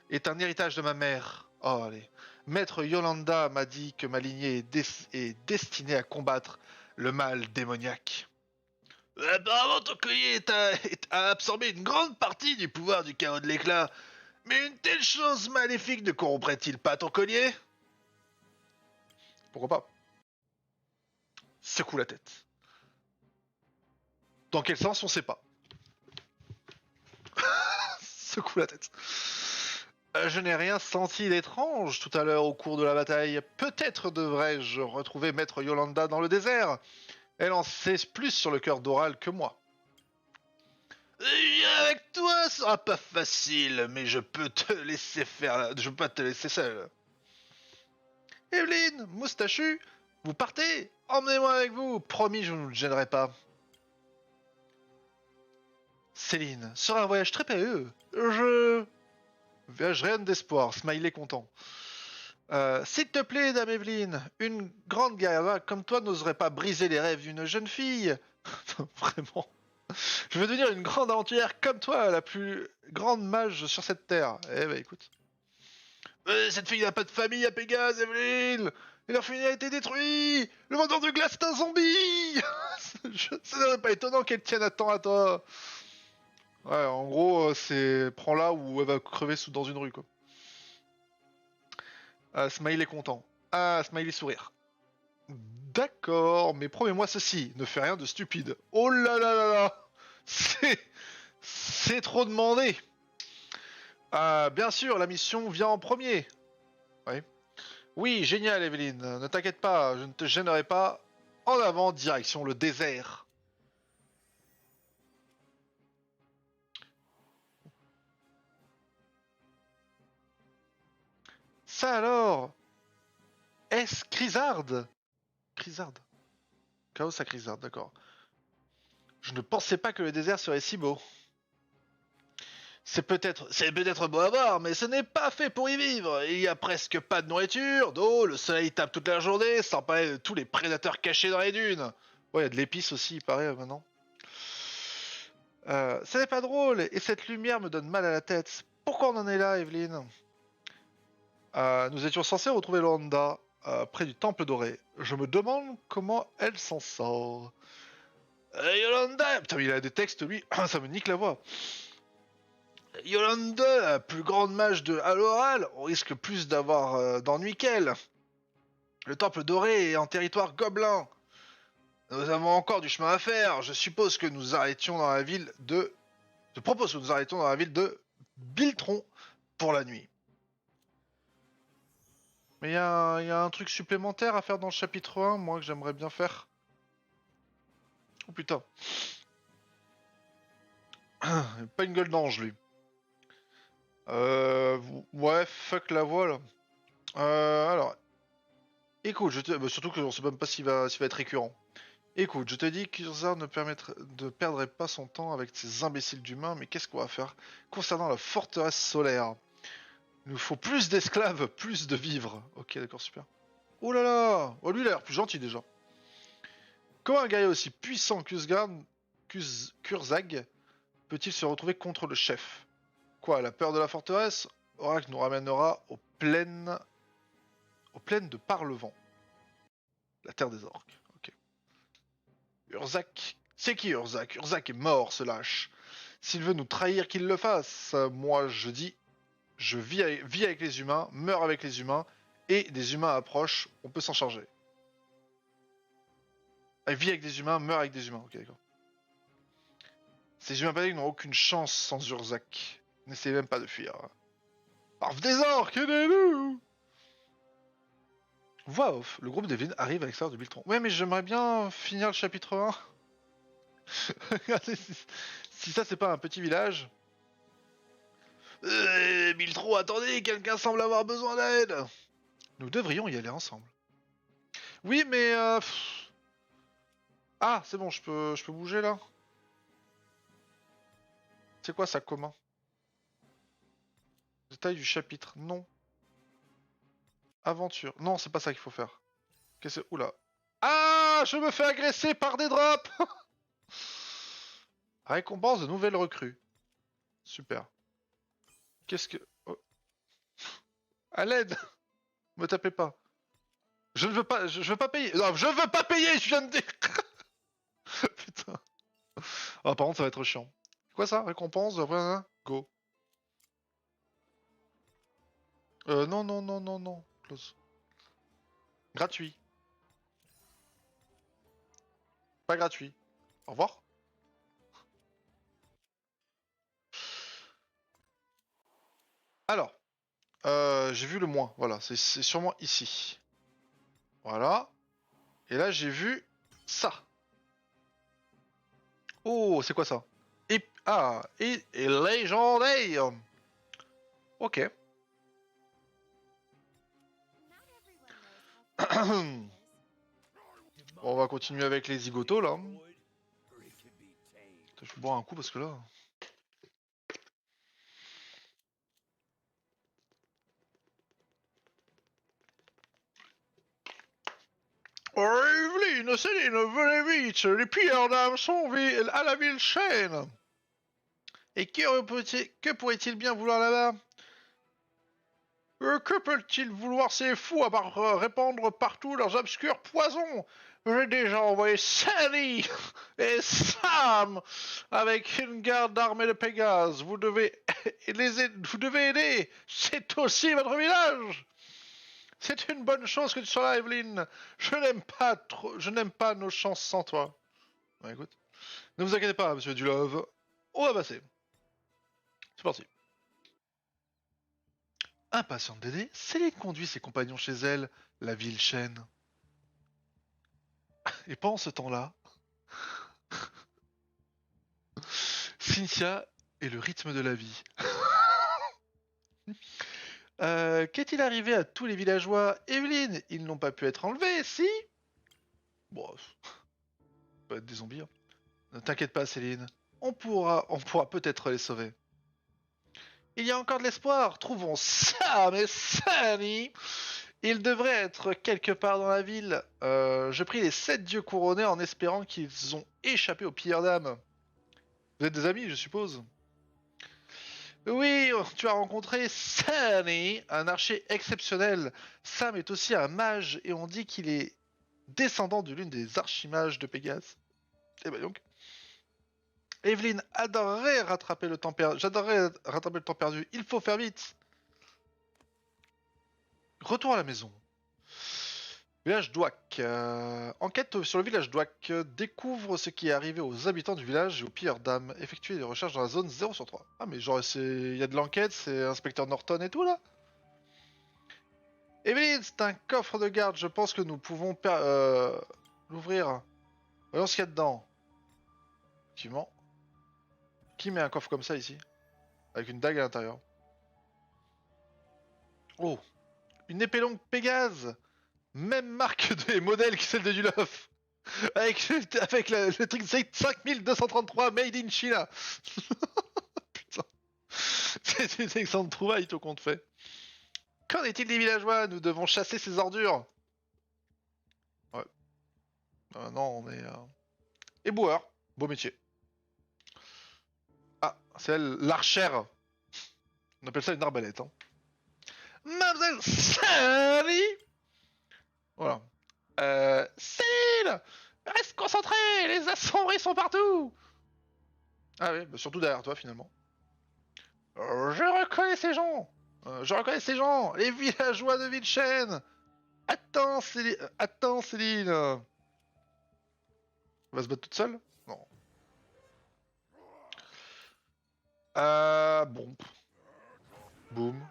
est un héritage de ma mère. Oh, allez. Maître Yolanda m'a dit que ma lignée est destinée à combattre le mal démoniaque. Apparemment, ton collier a absorbé une grande partie du pouvoir du chaos de l'éclat. Mais une telle chose maléfique ne corromprait-il pas ton collier? Pourquoi pas? Secoue la tête. Dans quel sens, on sait pas. Secoue la tête. Je n'ai rien senti d'étrange tout à l'heure au cours de la bataille. Peut-être devrais-je retrouver Maître Yolanda dans le désert. Elle en sait plus sur le cœur d'Oral que moi. Avec toi, ce sera pas facile, mais je peux te laisser faire. Je peux pas te laisser seul. Evelyne, moustachu, vous partez? Emmenez-moi avec vous. Promis, je ne vous gênerai pas. Céline, ce sera un voyage très périlleux. Voyage rien d'espoir. Smiley content. S'il te plaît, dame Evelyne, une grande guerrière comme toi n'oserait pas briser les rêves d'une jeune fille. Vraiment. Je veux devenir une grande aventurière comme toi, la plus grande mage sur cette terre. Eh ben écoute. Cette fille n'a pas de famille à Pégase, Evelyne. Et leur famille a été détruite. Le vendeur de glace est un zombie. Ça n'est pas étonnant qu'elle tienne à temps à toi. Ouais, en gros, c'est prends-la ou elle va crever dans une rue, quoi. Smiley content. Ah, Smiley sourire. D'accord, mais promets-moi ceci, ne fais rien de stupide. Oh là là là là. C'est trop demandé. Bien sûr, la mission vient en premier. Oui. Oui, génial, Evelyne. Ne t'inquiète pas, je ne te gênerai pas. En avant, direction le désert. Ça alors? Est-ce Crisard? Crisard. Chaos à Crisard, d'accord. Je ne pensais pas que le désert serait si beau. C'est peut-être beau à voir, mais ce n'est pas fait pour y vivre. Il y a presque pas de nourriture, d'eau, le soleil tape toute la journée, sans parler de tous les prédateurs cachés dans les dunes. Ouais, il y a de l'épice aussi, il paraît, maintenant. Ça n'est pas drôle, et cette lumière me donne mal à la tête. Pourquoi on en est là, Evelyne? Nous étions censés retrouver Landa, près du temple doré. Je me demande comment elle s'en sort. Yolanda! Putain, il a des textes, lui, ça me nique la voix. Yolanda, la plus grande mage de Haloral, on risque plus d'avoir d'ennuis qu'elle. Le temple doré est en territoire gobelin. Nous avons encore du chemin à faire. Je suppose que nous arrêtions dans la ville de... Je propose que nous arrêtions dans la ville de Biltron pour la nuit. Mais il y a un truc supplémentaire à faire dans le chapitre 1, moi, que j'aimerais bien faire. Oh putain. Pas une gueule d'ange, lui. Ouais, fuck la voix, là. Alors... Écoute, surtout que on sait même pas s'il va être récurrent. Écoute, je te dis qu'Urza ne perdrait pas son temps avec ces imbéciles d'humains, mais qu'est-ce qu'on va faire concernant la forteresse solaire? Il nous faut plus d'esclaves, plus de vivres. Ok, d'accord, super. Oh là là. Oh, lui, il a l'air plus gentil déjà. Comment un guerrier aussi puissant Kurzag peut-il se retrouver contre le chef? Quoi, la peur de la forteresse? Oracle nous ramènera aux plaines de Parlevent. La terre des orques. Ok. Urzak. C'est qui Urzak? Urzak est mort, ce lâche. S'il veut nous trahir, qu'il le fasse. Moi, je dis, je vis avec les humains, meurs avec les humains, et des humains approchent, on peut s'en charger. Ah, vit avec des humains, meurt avec des humains. Ok, d'accord. Ces humains paniques n'ont aucune chance sans Urzak. N'essayez même pas de fuir. Arf des orques, aidez-nous! Voix off, le groupe d'Evelyn arrive à l'extérieur de Biltron. Ouais, mais j'aimerais bien finir le chapitre 1. Regardez, si ça c'est pas un petit village. Biltron, attendez, quelqu'un semble avoir besoin d'aide. Nous devrions y aller ensemble. Oui, mais ah, c'est bon, je peux bouger là. C'est quoi ça commun? Détail du chapitre, non. Aventure, non, c'est pas ça qu'il faut faire. Qu'est-ce que... Oula. Ah, je me fais agresser par des drops. Récompense de nouvelles recrues. Super. Qu'est-ce que... Oh. À l'aide. Me tapez pas. Je ne veux pas... Je veux pas payer. Non, je veux pas payer, je viens de dire. Putain. Ah, par contre, ça va être chiant. Quoi ça? Récompense? Go. Non, non, non, non, non. Close. Gratuit. Pas gratuit. Au revoir. Alors. J'ai vu le moins. Voilà, c'est sûrement ici. Voilà. Et là, j'ai vu ça. Oh, c'est quoi ça? Et légendaire. Ok. Not everyone knows how fun it is. Bon, on va continuer avec les zigotos là. Destroyed, or it can be tamed. Je vais boire un coup parce que là. Evelyne, Céline, venez vite, les pilleurs d'âmes sont à la ville chaîne. Et que pourrait-il bien vouloir là-bas? Que peut-il vouloir ces fous à part répandre partout leurs obscurs poisons? J'ai déjà envoyé Sally et Sam avec une garde armée de Pégase. Vous devez aider. C'est aussi votre village. C'est une bonne chose que tu sois là, Evelyne. Je n'aime pas nos chances sans toi. Ouais, écoute. Ne vous inquiétez pas, monsieur Dulove. On va passer. C'est parti. Impatiente d'aider, Céline conduit ses compagnons chez elle, la ville chêne. Et pendant ce temps-là, Cynthia et le rythme de la vie. Qu'est-il arrivé à tous les villageois? Evelyne, ils n'ont pas pu être enlevés, si? Bon, ça peut être des zombies. Hein. Ne t'inquiète pas, Céline. On pourra peut-être les sauver. Il y a encore de l'espoir. Trouvons Sam et Sunny. Ils devraient être quelque part dans la ville. Je prie les 7 dieux couronnés en espérant qu'ils ont échappé aux pilleurs d'âmes. Vous êtes des amis, je suppose? Oui, tu as rencontré Sunny, un archer exceptionnel. Sam est aussi un mage et on dit qu'il est descendant de l'une des archimages de Pégase. Eh ben donc. Evelyne adorerait rattraper le temps perdu. J'adorerais rattraper le temps perdu. Il faut faire vite. Retour à la maison. Village d'Ouak. Enquête sur le village d'Ouak. Découvre ce qui est arrivé aux habitants du village et aux pilleurs d'âmes. Effectuer des recherches dans la zone 0 sur 3. Ah mais genre il y a de l'enquête, c'est inspecteur Norton et tout là. Evelyne, c'est un coffre de garde. Je pense que nous pouvons l'ouvrir. Voyons ce qu'il y a dedans. Effectivement. Qui met un coffre comme ça ici? Avec une dague à l'intérieur. Oh, une épée longue Pégase. Même marque de modèle que celle de Dulof. Avec le truc 5233 Made in China. Putain. C'est une excellente trouvaille tout compte fait. Qu'en est-il des villageois? Nous devons chasser ces ordures. Non, on est éboueur. Beau métier. Ah, c'est elle, l'archère. On appelle ça une arbalète. Hein. Mademoiselle Sally. Voilà. Céline, reste concentré. Les assombris sont partout. Ah oui, bah surtout derrière toi finalement. Je reconnais ces gens. Je reconnais ces gens. Les villageois de Vilchen. Attends, Céline. Attends, Céline. Elle va se battre toute seule? Non. Bon. Boum.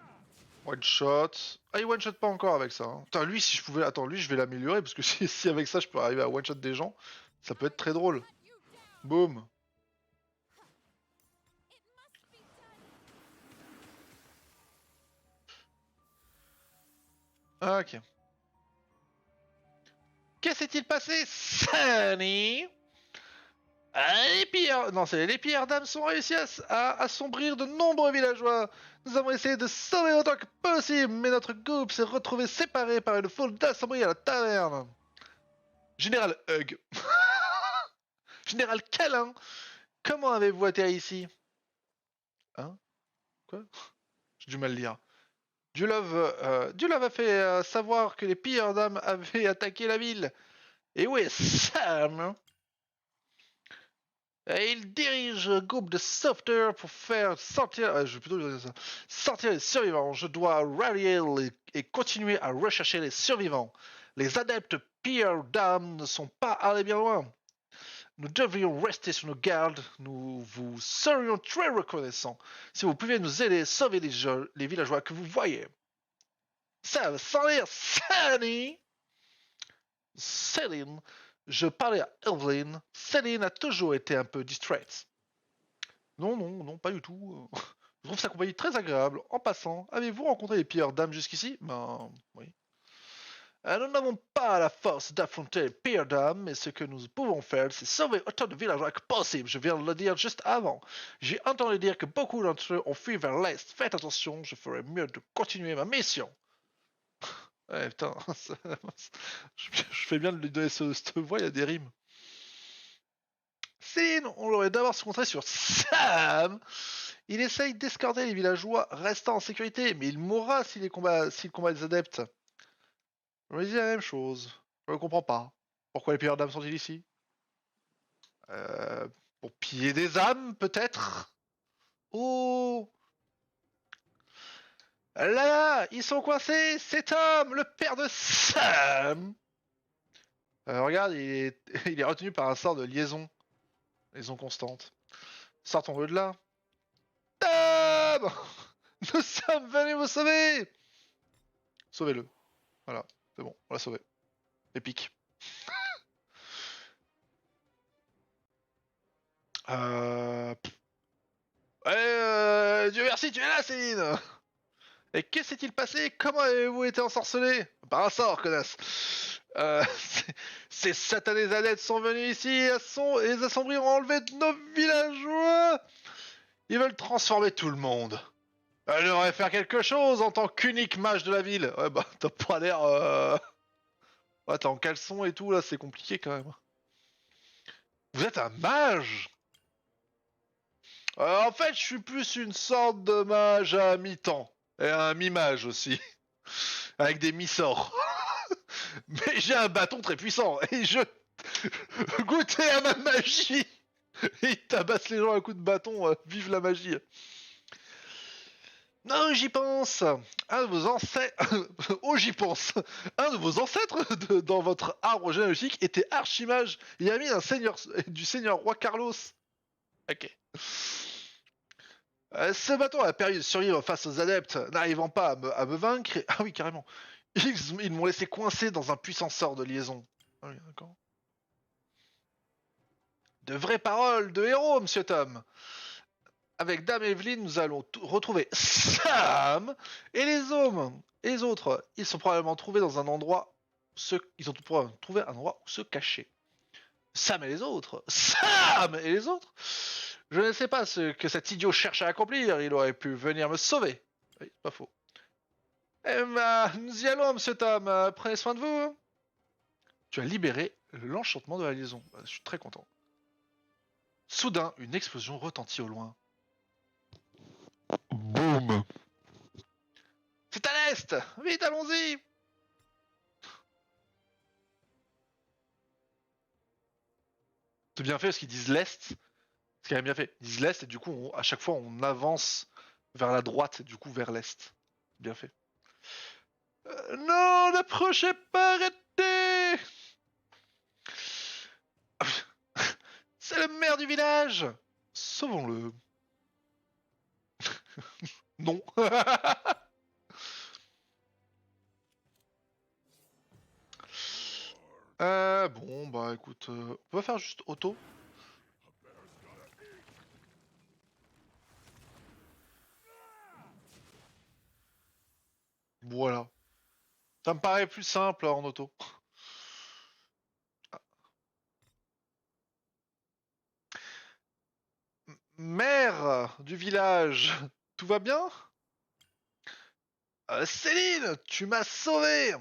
One shot. Ah, il one shot pas encore avec ça. Hein. Putain, lui, si je pouvais. Attends, lui, je vais l'améliorer parce que si avec ça je peux arriver à one shot des gens, ça peut être très drôle. Boum. Ah, ok. Qu'est-ce s'est-il passé, Sunny? Les pires, non, c'est les pires dames sont réussi à assombrir de nombreux villageois. Nous avons essayé de sauver autant que possible, mais notre groupe s'est retrouvé séparé par une foule d'assombris à la taverne. Général Hug. Général Câlin, comment avez-vous atterri ici? Hein? Quoi? J'ai du mal lire. Dulov a fait savoir que les pires dames avaient attaqué la ville. Et où est Sam? Et il dirige un groupe de sauveteurs pour faire sortir, je vais plutôt dire ça, sortir les survivants. Je dois rallier et continuer à rechercher les survivants. Les adeptes pires dames ne sont pas allés bien loin. Nous devrions rester sur nos gardes. Nous vous serions très reconnaissants si vous pouviez nous aider à sauver les villageois que vous voyez. Ça va sans rire, Sunny! Céline, je parlais à Evelyn. Céline a toujours été un peu distraite. Non, pas du tout. Je trouve sa compagnie très agréable. En passant, avez-vous rencontré les pires dames jusqu'ici? Ben, oui. Nous n'avons pas la force d'affronter les pires dames, mais ce que nous pouvons faire, c'est sauver autant de villageois que possible. Je viens de le dire juste avant. J'ai entendu dire que beaucoup d'entre eux ont fui vers l'est. Faites attention, je ferai mieux de continuer ma mission. Ouais, putain, je fais bien de lui donner cette voix, il y a des rimes. Sinon, on l'aurait d'abord se concentrer sur Sam. Il essaye d'escorter les villageois restant en sécurité, mais il mourra s'il combat des adeptes. Je me dis la même chose. Je ne comprends pas. Pourquoi les pires dames sont-ils ici? Pour piller des âmes, peut-être? Oh! Là, ils sont coincés! C'est Tom, le père de Sam! Regarde, il est retenu par un sort de liaison. Liaison constante. Sortons-le de là. Tom! Nous sommes venus vous sauver! Sauvez-le. Voilà, c'est bon, on l'a sauvé. Épique. Dieu merci, tu es là, Céline! Et que s'est-il passé? Comment avez-vous été ensorcelé? Par un sort, connasse. Ces satanés adeptes sont venus ici et les assombris ont enlevé de nos villageois. Ils veulent transformer tout le monde. Elle devrait faire quelque chose en tant qu'unique mage de la ville. Ouais, bah, t'as pas l'air. Ouais, t'es en caleçon et tout, là, c'est compliqué quand même. Vous êtes un mage? En fait, je suis plus une sorte de mage à mi-temps. Et un mi-mage aussi. Avec des mi-sorts. Mais j'ai un bâton très puissant. Et je. Goûtez à ma magie! Et il tabasse les gens à coups de bâton. Vive la magie. Non, j'y pense. Un de vos ancêtres. Oh, j'y pense. Un de vos ancêtres dans votre arbre généalogique était archimage. Il a mis du seigneur roi Carlos. Ok. Ce bâton a permis de survivre face aux adeptes, n'arrivant pas à me vaincre. Ah oui, carrément. Ils m'ont laissé coincé dans un puissant sort de liaison. Ah oui, d'accord. De vraies paroles de héros, monsieur Tom. Avec Dame Evelyn, nous allons retrouver Sam et les hommes et les autres. Ils sont probablement trouvés dans un endroit. Ils ont probablement trouvé un endroit où se cacher. Sam et les autres. Sam et les autres. Je ne sais pas ce que cet idiot cherche à accomplir. Il aurait pu venir me sauver. Oui, c'est pas faux. Eh ben, nous y allons, monsieur Tom. Prenez soin de vous. Tu as libéré l'enchantement de la liaison. Bah, je suis très content. Soudain, une explosion retentit au loin. Boum! C'est à l'est! Vite, allons-y! C'est bien fait parce qu'ils disent l'est. C'est quand même bien fait. Ils disent l'est et du coup, à chaque fois, on avance vers la droite et du coup vers l'est. Bien fait. Non, n'approchez pas, arrêtez! C'est le maire du village! Sauvons-le. Non. Bon, bah écoute, on va faire juste auto. Voilà. Ça me paraît plus simple en auto. Maire du village, tout va bien? Céline, tu m'as sauvé!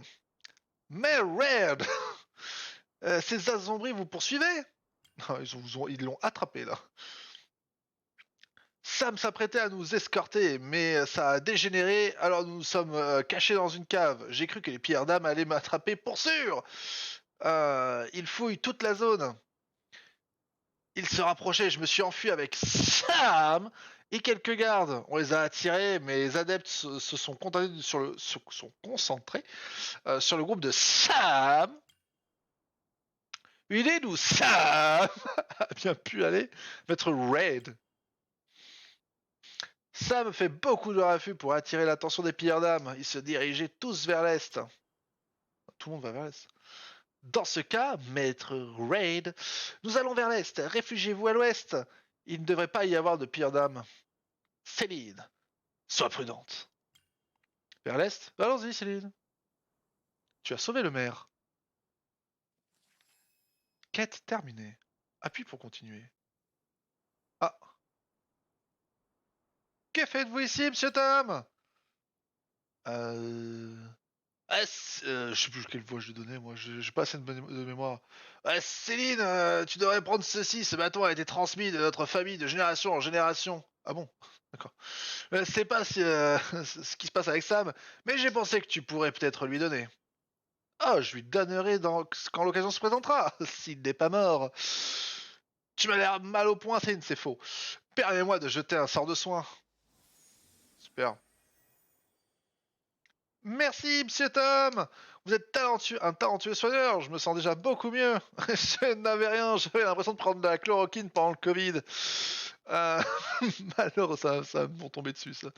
Maire Red! Ces assombris vous poursuivez? Ah, ils l'ont attrapé là. Sam s'apprêtait à nous escorter, mais ça a dégénéré, alors nous nous sommes cachés dans une cave. J'ai cru que les pierres d'âme allaient m'attraper pour sûr! Ils fouillent toute la zone. Ils se rapprochaient, je me suis enfui avec Sam et quelques gardes. On les a attirés, mais les adeptes se sont concentrés sur le groupe de Sam. Une idée d'où Sam a bien pu aller mettre Raid. Sam fait beaucoup de raffus pour attirer l'attention des pilleurs d'âme. Ils se dirigeaient tous vers l'est. Tout le monde va vers l'est. Dans ce cas, maître Raid, nous allons vers l'est. Réfugiez-vous à l'ouest. Il ne devrait pas y avoir de pires d'âme. Céline, sois prudente. Vers l'est? Allons-y, Céline. Tu as sauvé le maire. Quête terminée. Appuie pour continuer. Ah. Que faites-vous ici, monsieur Tom? Je sais plus quelle voix je lui donnais, moi, j'ai pas assez de mémoire. Céline, tu devrais prendre ceci, ce bâton a été transmis de notre famille de génération en génération. Ah bon? D'accord. Je sais pas si, ce qui se passe avec Sam, mais j'ai pensé que tu pourrais peut-être lui donner. Ah, je lui donnerai quand l'occasion se présentera, s'il n'est pas mort. Tu m'as l'air mal au point, c'est faux. Permets-moi de jeter un sort de soin. Super. Merci, monsieur Tom. Vous êtes un talentueux soigneur. Je me sens déjà beaucoup mieux. Je n'avais rien. J'avais l'impression de prendre de la chloroquine pendant le Covid. Euh... Malheureusement, ça m'ont tombé dessus, ça.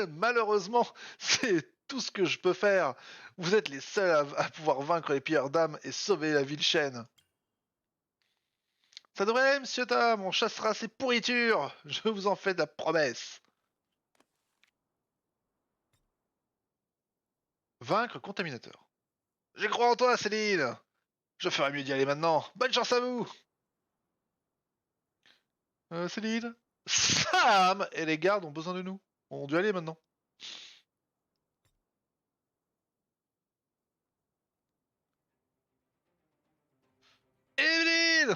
Malheureusement, c'est tout ce que je peux faire. Vous êtes les seuls à pouvoir vaincre les pierres d'âme et sauver la ville chaîne. Ça devrait aller, monsieur Tom. On chassera ces pourritures. Je vous en fais de la promesse. Vaincre contaminateur. J'y crois en toi, Céline. Je ferais mieux d'y aller maintenant. Bonne chance à vous. Céline. Sam et les gardes ont besoin de nous. On doit aller maintenant. Evelyne!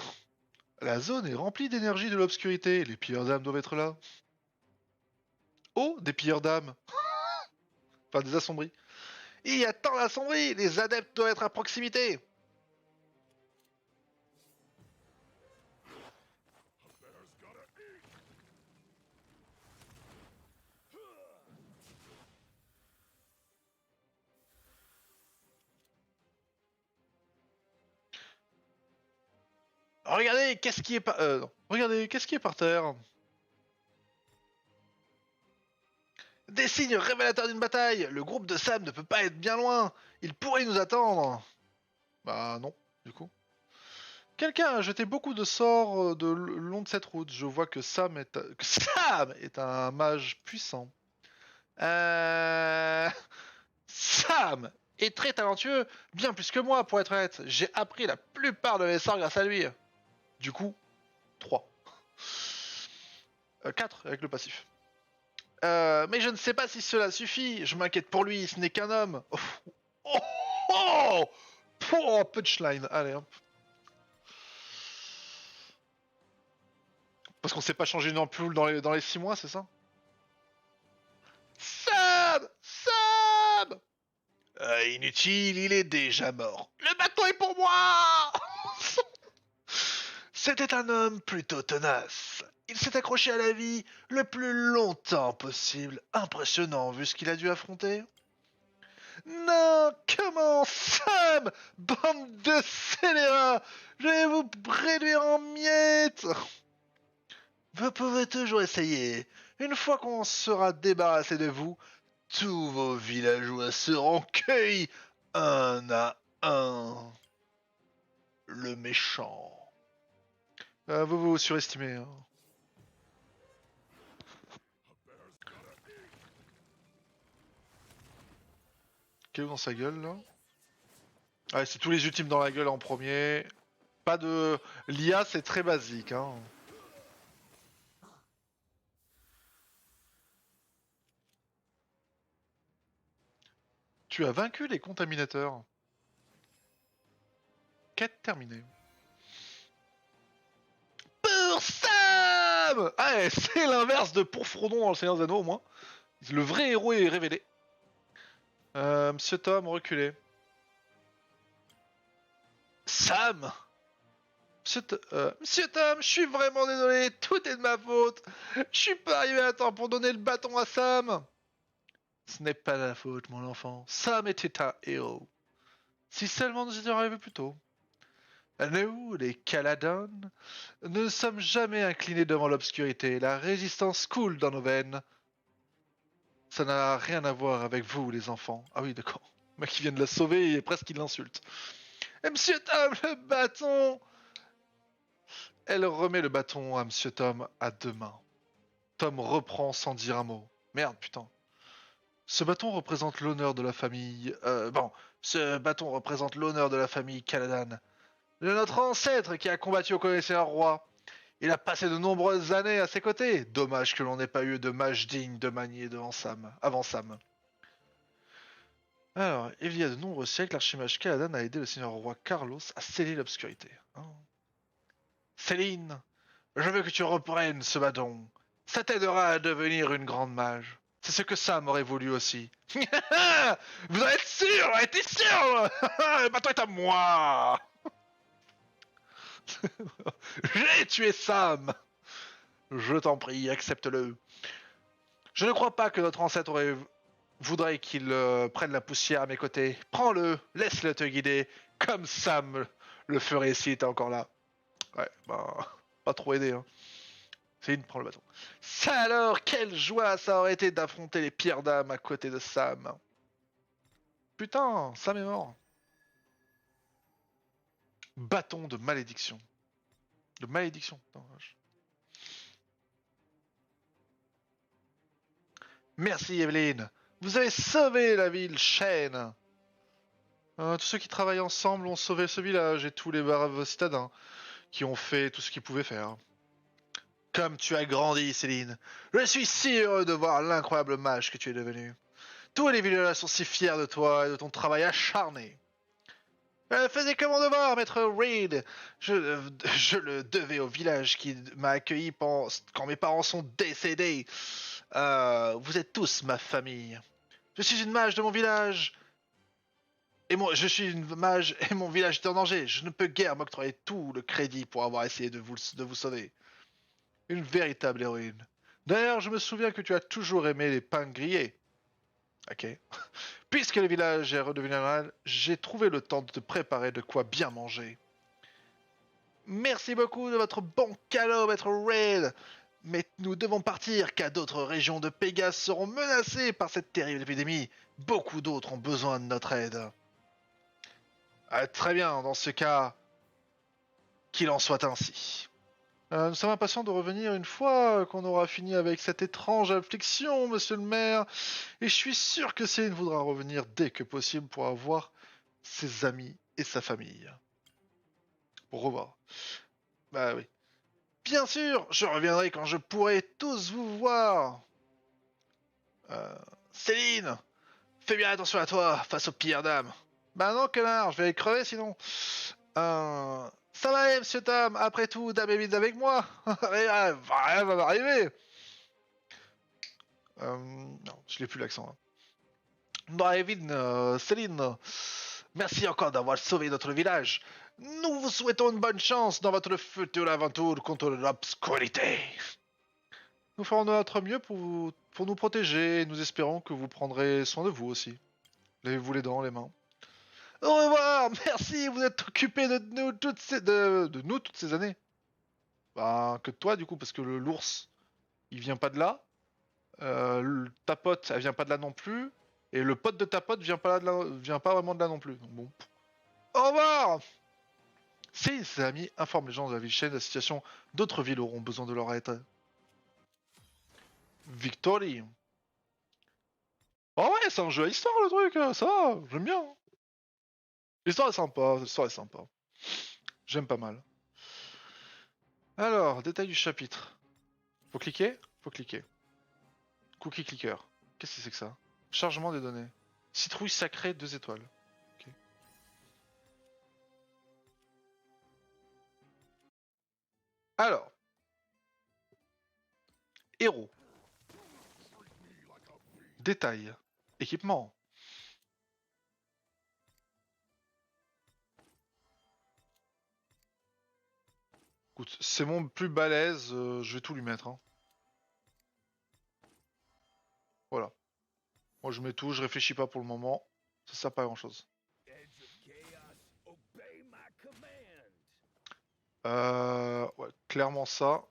La zone est remplie d'énergie de l'obscurité. Les pilleurs d'âmes doivent être là. Oh, des pilleurs d'âmes. Enfin, des assombris. Il y a tant d'assombris. Les adeptes doivent être à proximité. Regardez, qu'est-ce qui est par... non. Regardez, qu'est-ce qui est par terre? Des signes révélateurs d'une bataille. Le groupe de Sam ne peut pas être bien loin. Il pourrait nous attendre. Bah non, du coup. Quelqu'un a jeté beaucoup de sorts de long de cette route. Je vois que que Sam est un mage puissant. Sam est très talentueux, bien plus que moi pour être honnête. J'ai appris la plupart de mes sorts grâce à lui. Du coup, 3. 4 avec le passif. Mais je ne sais pas si cela suffit. Je m'inquiète pour lui, ce n'est qu'un homme. Oh, oh, oh. Oh, punchline. Allez, hop. Parce qu'on s'est pas changé une ampoule dans les 6 mois, c'est ça? Sam! Sam! Inutile, il est déjà mort. Le bateau est pour moi! C'était un homme plutôt tenace. Il s'est accroché à la vie le plus longtemps possible. Impressionnant vu ce qu'il a dû affronter. Non, comment, Sam? Bande de scélérats! Je vais vous réduire en miettes! Vous pouvez toujours essayer. Une fois qu'on sera débarrassé de vous, tous vos villageois seront cueillis un à un. Le méchant. Vous vous surestimez. Hein. Quel est dans sa gueule là? Ah, c'est tous les ultimes dans la gueule en premier. Pas de. L'IA c'est très basique. Hein. Tu as vaincu les contaminateurs. Quête terminée. Pour Sam! Ah, ouais, c'est l'inverse de pour Frodon dans le Seigneur des Anneaux au moins. Le vrai héros est révélé. Monsieur Tom, reculez. Sam! Monsieur Tom, je suis vraiment désolé, tout est de ma faute. Je suis pas arrivé à temps pour donner le bâton à Sam. Ce n'est pas la faute, mon enfant. Sam était un héros. Si seulement nous étions arrivés plus tôt. Nous, les Caladon, ne sommes jamais inclinés devant l'obscurité. La résistance coule dans nos veines. Ça n'a rien à voir avec vous, les enfants. Ah oui, d'accord. Le mec qui vient de la sauver et presque il l'insulte. Monsieur Tom, le bâton! Elle remet le bâton à Monsieur Tom à 2 mains. Tom reprend sans dire un mot. Merde, putain. Ce bâton représente l'honneur de la famille... ce bâton représente l'honneur de la famille Caladan. De notre ancêtre qui a combattu au connaisseur roi. Il a passé de nombreuses années à ses côtés. Dommage que l'on n'ait pas eu de mage digne de manier avant Sam. Alors, il y a de nombreux siècles, l'archimage Caladan a aidé le seigneur roi Carlos à sceller l'obscurité. Hein. Céline, je veux que tu reprennes ce bâton. Ça t'aidera à devenir une grande mage. C'est ce que Sam aurait voulu aussi. Vous en êtes sûr? T'es sûr? Le bâton est à moi. J'ai tué Sam. Je t'en prie, accepte-le. Je ne crois pas que notre ancêtre voudrait qu'il prenne la poussière à mes côtés. Prends-le, laisse-le te guider, comme Sam le ferait s'il était encore là. Ouais, bah, pas trop aidé, hein. Céline prend le bâton. Ça alors, quelle joie ça aurait été d'affronter les pierres d'âme à côté de Sam. Putain, Sam est mort. Bâton de malédiction. De malédiction. Putain, vache. Merci Evelyne. Vous avez sauvé la ville Chêne. Tous ceux qui travaillent ensemble ont sauvé ce village et tous les braves citadins qui ont fait tout ce qu'ils pouvaient faire. Comme tu as grandi, Céline. Je suis si heureux de voir l'incroyable mage que tu es devenu. Tous les villageois sont si fiers de toi et de ton travail acharné. Faisais que mon devoir, maître Reed. Je le devais au village qui m'a accueilli quand mes parents sont décédés. Vous êtes tous ma famille. Je suis une mage de mon village. Je suis une mage et mon village est en danger. Je ne peux guère m'octroyer tout le crédit pour avoir essayé de vous sauver. Une véritable héroïne. D'ailleurs, je me souviens que tu as toujours aimé les pains grillés. Ok. Puisque le village est redevenu normal, j'ai trouvé le temps de te préparer de quoi bien manger. Merci beaucoup de votre bon cadeau, maître Red. Mais nous devons partir, car d'autres régions de Pégase seront menacées par cette terrible épidémie. Beaucoup d'autres ont besoin de notre aide. Très bien, dans ce cas, qu'il en soit ainsi. Nous sommes impatients de revenir une fois qu'on aura fini avec cette étrange affliction, monsieur le maire. Et je suis sûr que Céline voudra revenir dès que possible pour avoir ses amis et sa famille. Pour revoir. Bah oui. Bien sûr, je reviendrai quand je pourrai tous vous voir. Céline, fais bien attention à toi face aux pires dames. Bah non, connard, je vais aller crever sinon. Ça va aller, monsieur Tom. Après tout, Dame est avec moi. Rien va m'arriver. Non, je l'ai plus l'accent. Hein. David, Céline, merci encore d'avoir sauvé notre village. Nous vous souhaitons une bonne chance dans votre future aventure contre l'obscurité. Nous ferons de notre mieux pour nous protéger et nous espérons que vous prendrez soin de vous aussi. Lavez-vous les dents, les mains. Au revoir, merci, vous êtes occupé de nous toutes ces années. Bah, que de toi du coup, parce que l'ours, il vient pas de là. Ta pote, elle vient pas de là non plus. Et le pote de ta pote vient pas vraiment de là non plus. Donc bon. Au revoir. Si ses amis informent les gens de la ville chaîne de la situation, d'autres villes auront besoin de leur aide. Victory. Oh ouais, c'est un jeu à histoire le truc, ça va, j'aime bien. L'histoire est sympa, l'histoire est sympa. J'aime pas mal. Alors, détail du chapitre. Faut cliquer? Faut cliquer. Cookie clicker. Qu'est-ce que c'est que ça? Chargement des données. Citrouille sacrée 2 étoiles. Ok. Alors. Héros. Détail. Équipement. Écoute, c'est mon plus balèze, je vais tout lui mettre. Hein. Voilà. Moi je mets tout, je réfléchis pas pour le moment. Ça sert pas à grand chose. Edge of chaos, obey my command. Ouais, clairement ça.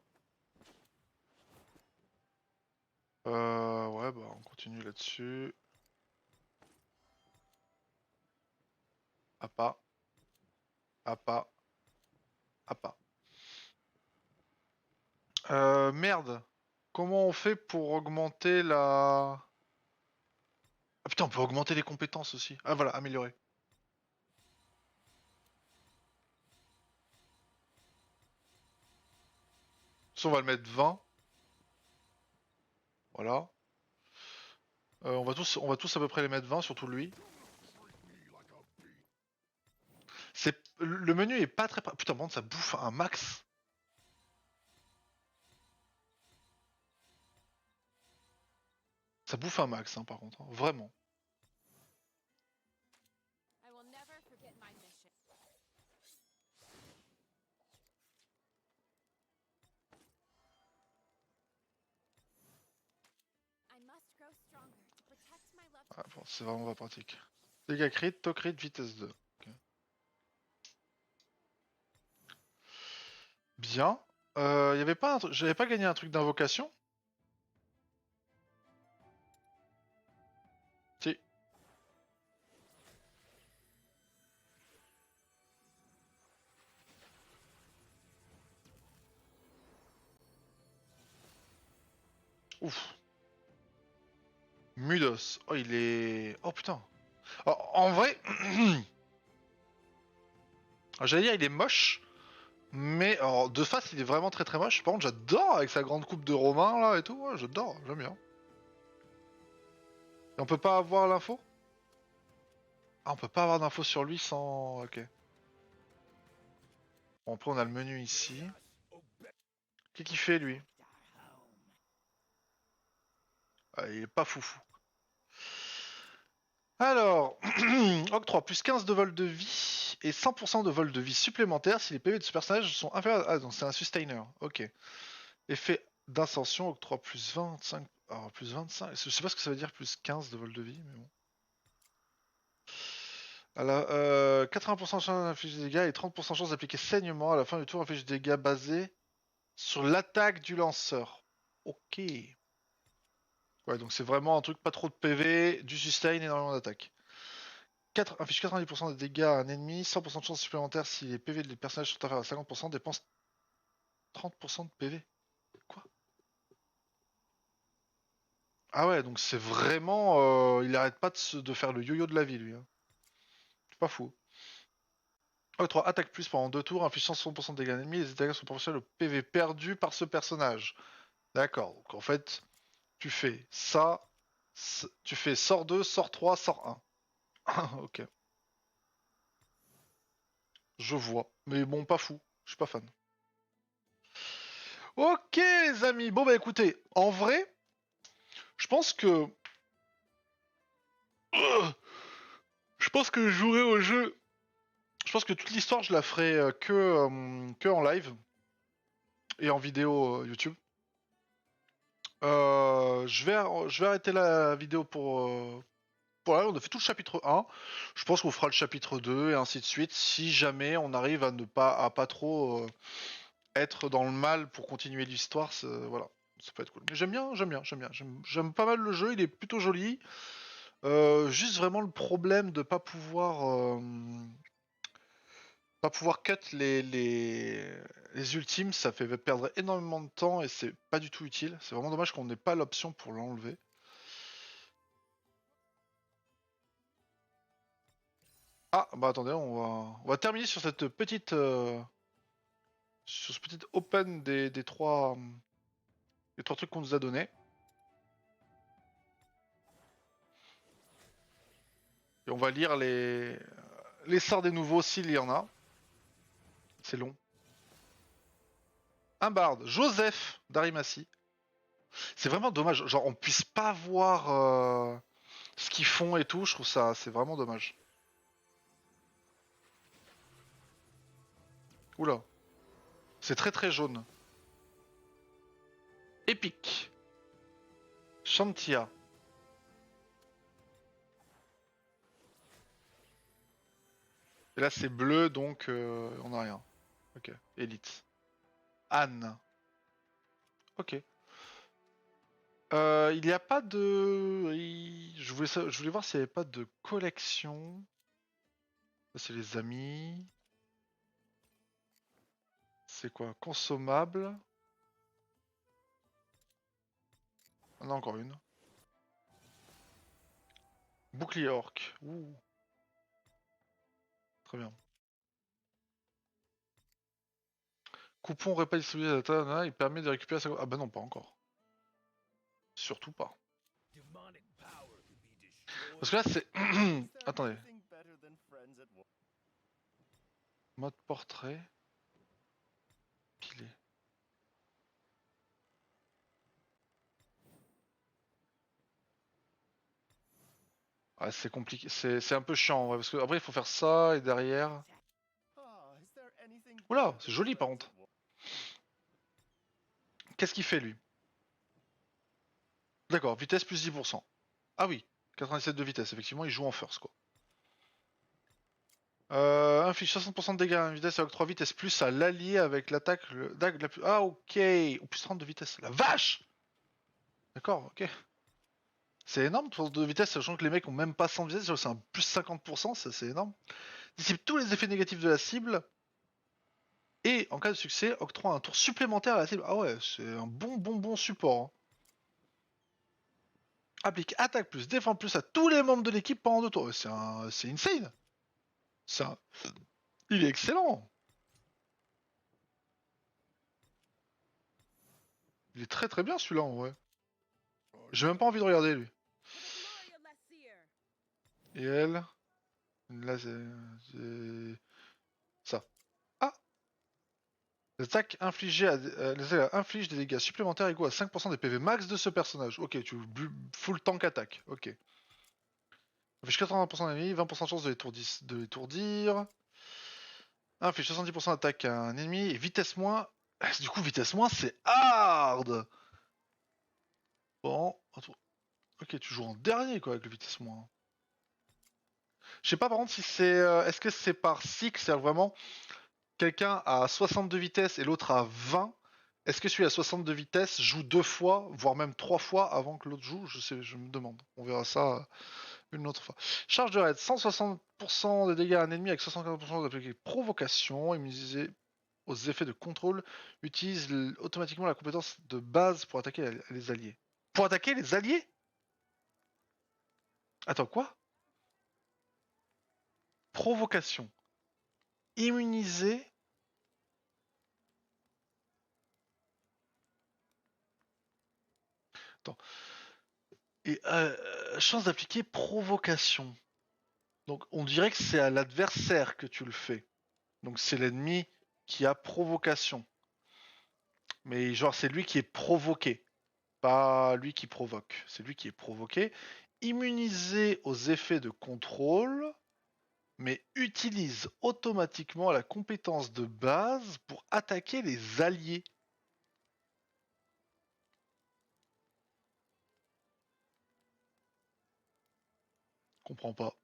Ouais, bah on continue là-dessus. Appa. Appa. Appa. Merde. Comment on fait pour augmenter la... Ah putain, on peut augmenter les compétences aussi. Ah voilà, améliorer. Ça, on va le mettre 20. Voilà. On va tous à peu près les mettre 20, surtout lui. Le menu est pas très... Putain, par contre, ça bouffe un max. Ça bouffe un max, hein, par contre. Hein. Vraiment. I will never forget my mission. I must grow stronger to protect my loved Ah, bon, c'est vraiment pas pratique. Dégâts crit, to crit, vitesse 2. Okay. Bien. Y avait pas J'avais pas gagné un truc d'invocation? Si. Ouf. Mudos. Oh, il est... Oh, putain. Oh, en vrai... J'allais dire, il est moche. Mais alors, de face, il est vraiment très très moche. Par contre, j'adore avec sa grande coupe de Romain, là, et tout. Ouais, j'adore, j'aime bien. Et on peut pas avoir l'info? Ah, on peut pas avoir d'infos sur lui sans... Ok. Bon, après, on a le menu ici. Qu'est-ce qu'il fait, lui? Ah, il est pas foufou. Alors, octroi plus 15 de vol de vie et 100% de vol de vie supplémentaire si les PV de ce personnage sont inférieurs. Ah, donc c'est un sustainer. Ok. Effet d'ascension, octroi plus 25. Alors, plus 25. Je sais pas ce que ça veut dire, plus 15 de vol de vie, mais bon. Alors, 80% de chance d'infliger des dégâts et 30% de chance d'appliquer saignement à la fin du tour inflige des dégâts basés sur l'attaque du lanceur. Ok. Ouais, donc c'est vraiment un truc pas trop de PV, du sustain et énormément d'attaque. Inflige 90% des dégâts à un ennemi, 100% de chance supplémentaire si les PV des personnages sont inférieurs à 50%, dépense 30% de PV. Quoi? Ah ouais, donc c'est vraiment... il arrête pas de faire le yo-yo de la vie, lui. Hein. C'est pas fou. Oh, 3, attaque plus pendant 2 tours, inflige 160% de dégâts à un ennemi, les dégâts sont proportionnels au PV perdu par ce personnage. D'accord, donc en fait, tu fais ça, tu fais sort 2, sort 3, sort 1. Ok. Je vois. Mais bon, pas fou. Je suis pas fan. Ok, les amis. Bon, bah écoutez, en vrai, je pense que. Je pense que je jouerai au jeu. Je pense que toute l'histoire, je la ferai que en live et en vidéo YouTube. Je vais arrêter la vidéo pour là. On a fait tout le chapitre 1. Je pense qu'on fera le chapitre 2 et ainsi de suite. Si jamais on arrive à ne pas, à pas trop être dans le mal pour continuer l'histoire, voilà. Ça peut être cool. Mais j'aime pas mal le jeu, il est plutôt joli. Juste vraiment le problème de pas pouvoir cut les ultimes, ça fait perdre énormément de temps et c'est pas du tout utile. C'est vraiment dommage qu'on n'ait pas l'option pour l'enlever. Ah bah attendez, on va terminer sur cette petite sur ce petit open des trois trucs qu'on nous a donnés. Et on va lire les sorts des nouveaux s'il y en a. C'est long. Un barde, Joseph d'Arimatie. C'est vraiment dommage, genre on puisse pas voir ce qu'ils font et tout, je trouve ça, c'est vraiment dommage. Oula, c'est très très jaune. Épique. Shantia. Et là c'est bleu donc on a rien. Ok, élite. Anne. Ok. Il n'y a pas de... je voulais voir s'il n'y avait pas de collection. Ça, c'est les amis. C'est quoi? Consommable. On a encore une. Bouclier orc. Ouh, très bien. Coupon repas distribué à la table, il permet de récupérer sa... Ah bah non, pas encore. Surtout pas. Demonic power can be destroyed. Parce que là, c'est... Is there Attendez. anything better than friends at work? Mode portrait. Pilé. Ah, c'est compliqué. C'est un peu chiant, en vrai, parce que après, il faut faire ça, et derrière... Ah, is there anything Oula, better c'est than joli, par friends contre. at work? Qu'est-ce qu'il fait, lui? D'accord, vitesse plus 10%. Ah oui, 97 de vitesse, effectivement, il joue en first, quoi. Inflige 60% de dégâts à une vitesse avec 3 vitesses plus à l'allié avec l'attaque dague la plus... Ah ok, ou plus 30 de vitesse. La vache. D'accord, ok. C'est énorme, 30 de vitesse, sachant que les mecs ont même pas 100 de vitesse, c'est un plus 50%, c'est énorme. Dissipe tous les effets négatifs de la cible. Et en cas de succès, octroie un tour supplémentaire à la cible. Ah ouais, c'est un bon support. Hein. Applique attaque plus, défend plus à tous les membres de l'équipe pendant 2 tours. C'est insane. C'est un... Il est excellent. Il est très très bien celui-là en vrai. J'ai même pas envie de regarder lui. Et elle. Là c'est. Ça. Ah. Les attaques infligent des dégâts supplémentaires égaux à 5% des PV max de ce personnage. Ok, tu full tank attaque. Ok. Inflige 80% d'ennemis, 20% de chance de l'étourdir. Inflige 70% d'attaque à un ennemi et vitesse moins. Du coup, vitesse moins, c'est hard. Bon. Ok, tu joues en dernier quoi avec le vitesse moins. Je sais pas par contre si c'est. Est-ce que c'est par cycle, c'est-à-dire vraiment quelqu'un a 62 vitesses et l'autre a 20. Est-ce que celui à 62 vitesses joue 2 fois, voire même 3 fois avant que l'autre joue? Je sais, je me demande. On verra ça une autre fois. Charge de raid, 160% de dégâts à un ennemi avec 75% d'appliquer provocation, immunisé aux effets de contrôle, utilise automatiquement la compétence de base pour attaquer les alliés. Pour attaquer les alliés? Attends, quoi? Provocation. Immunisé. Attends. Et chance d'appliquer provocation. Donc on dirait que c'est à l'adversaire que tu le fais. Donc c'est l'ennemi qui a provocation. Mais genre c'est lui qui est provoqué. Pas lui qui provoque. C'est lui qui est provoqué. Immunisé aux effets de contrôle, mais utilise automatiquement la compétence de base pour attaquer les alliés. Comprends pas.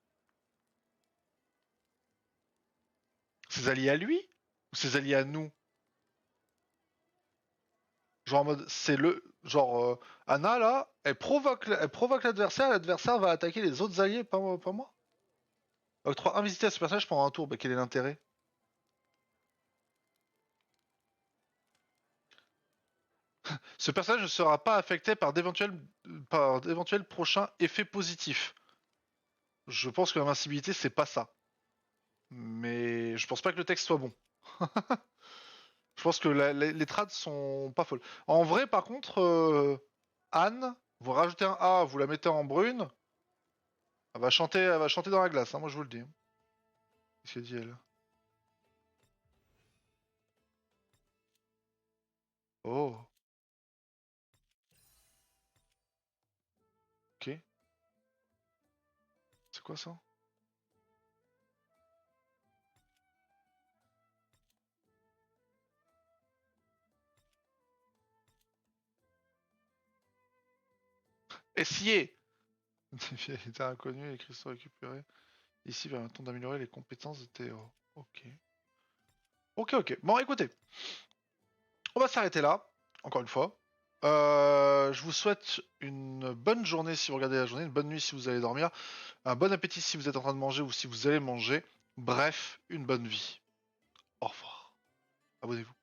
Ses alliés à lui ou ses alliés à nous? Genre en mode, c'est le genre Anna là, elle provoque l'adversaire va attaquer les autres alliés, pas moi. Octroie invisibilité à ce personnage pendant un tour, bah quel est l'intérêt? Ce personnage ne sera pas affecté par d'éventuels prochains effets positifs. Je pense que l'invincibilité c'est pas ça. Mais je pense pas que le texte soit bon. Je pense que les trades sont pas folles. En vrai, par contre, Anne, vous rajoutez un A, vous la mettez en brune, elle va chanter dans la glace, hein, moi je vous le dis. Qu'est-ce qu'elle dit elle? Oh, ok. C'est quoi ça? SIA! Défiabilité inconnue, les cristaux récupérés. Ici permettant d'améliorer les compétences de Théo. Ok. Ok. Bon, écoutez, on va s'arrêter là, encore une fois. Je vous souhaite une bonne journée si vous regardez la journée, une bonne nuit si vous allez dormir, un bon appétit si vous êtes en train de manger ou si vous allez manger. Bref, une bonne vie. Au revoir. Abonnez-vous.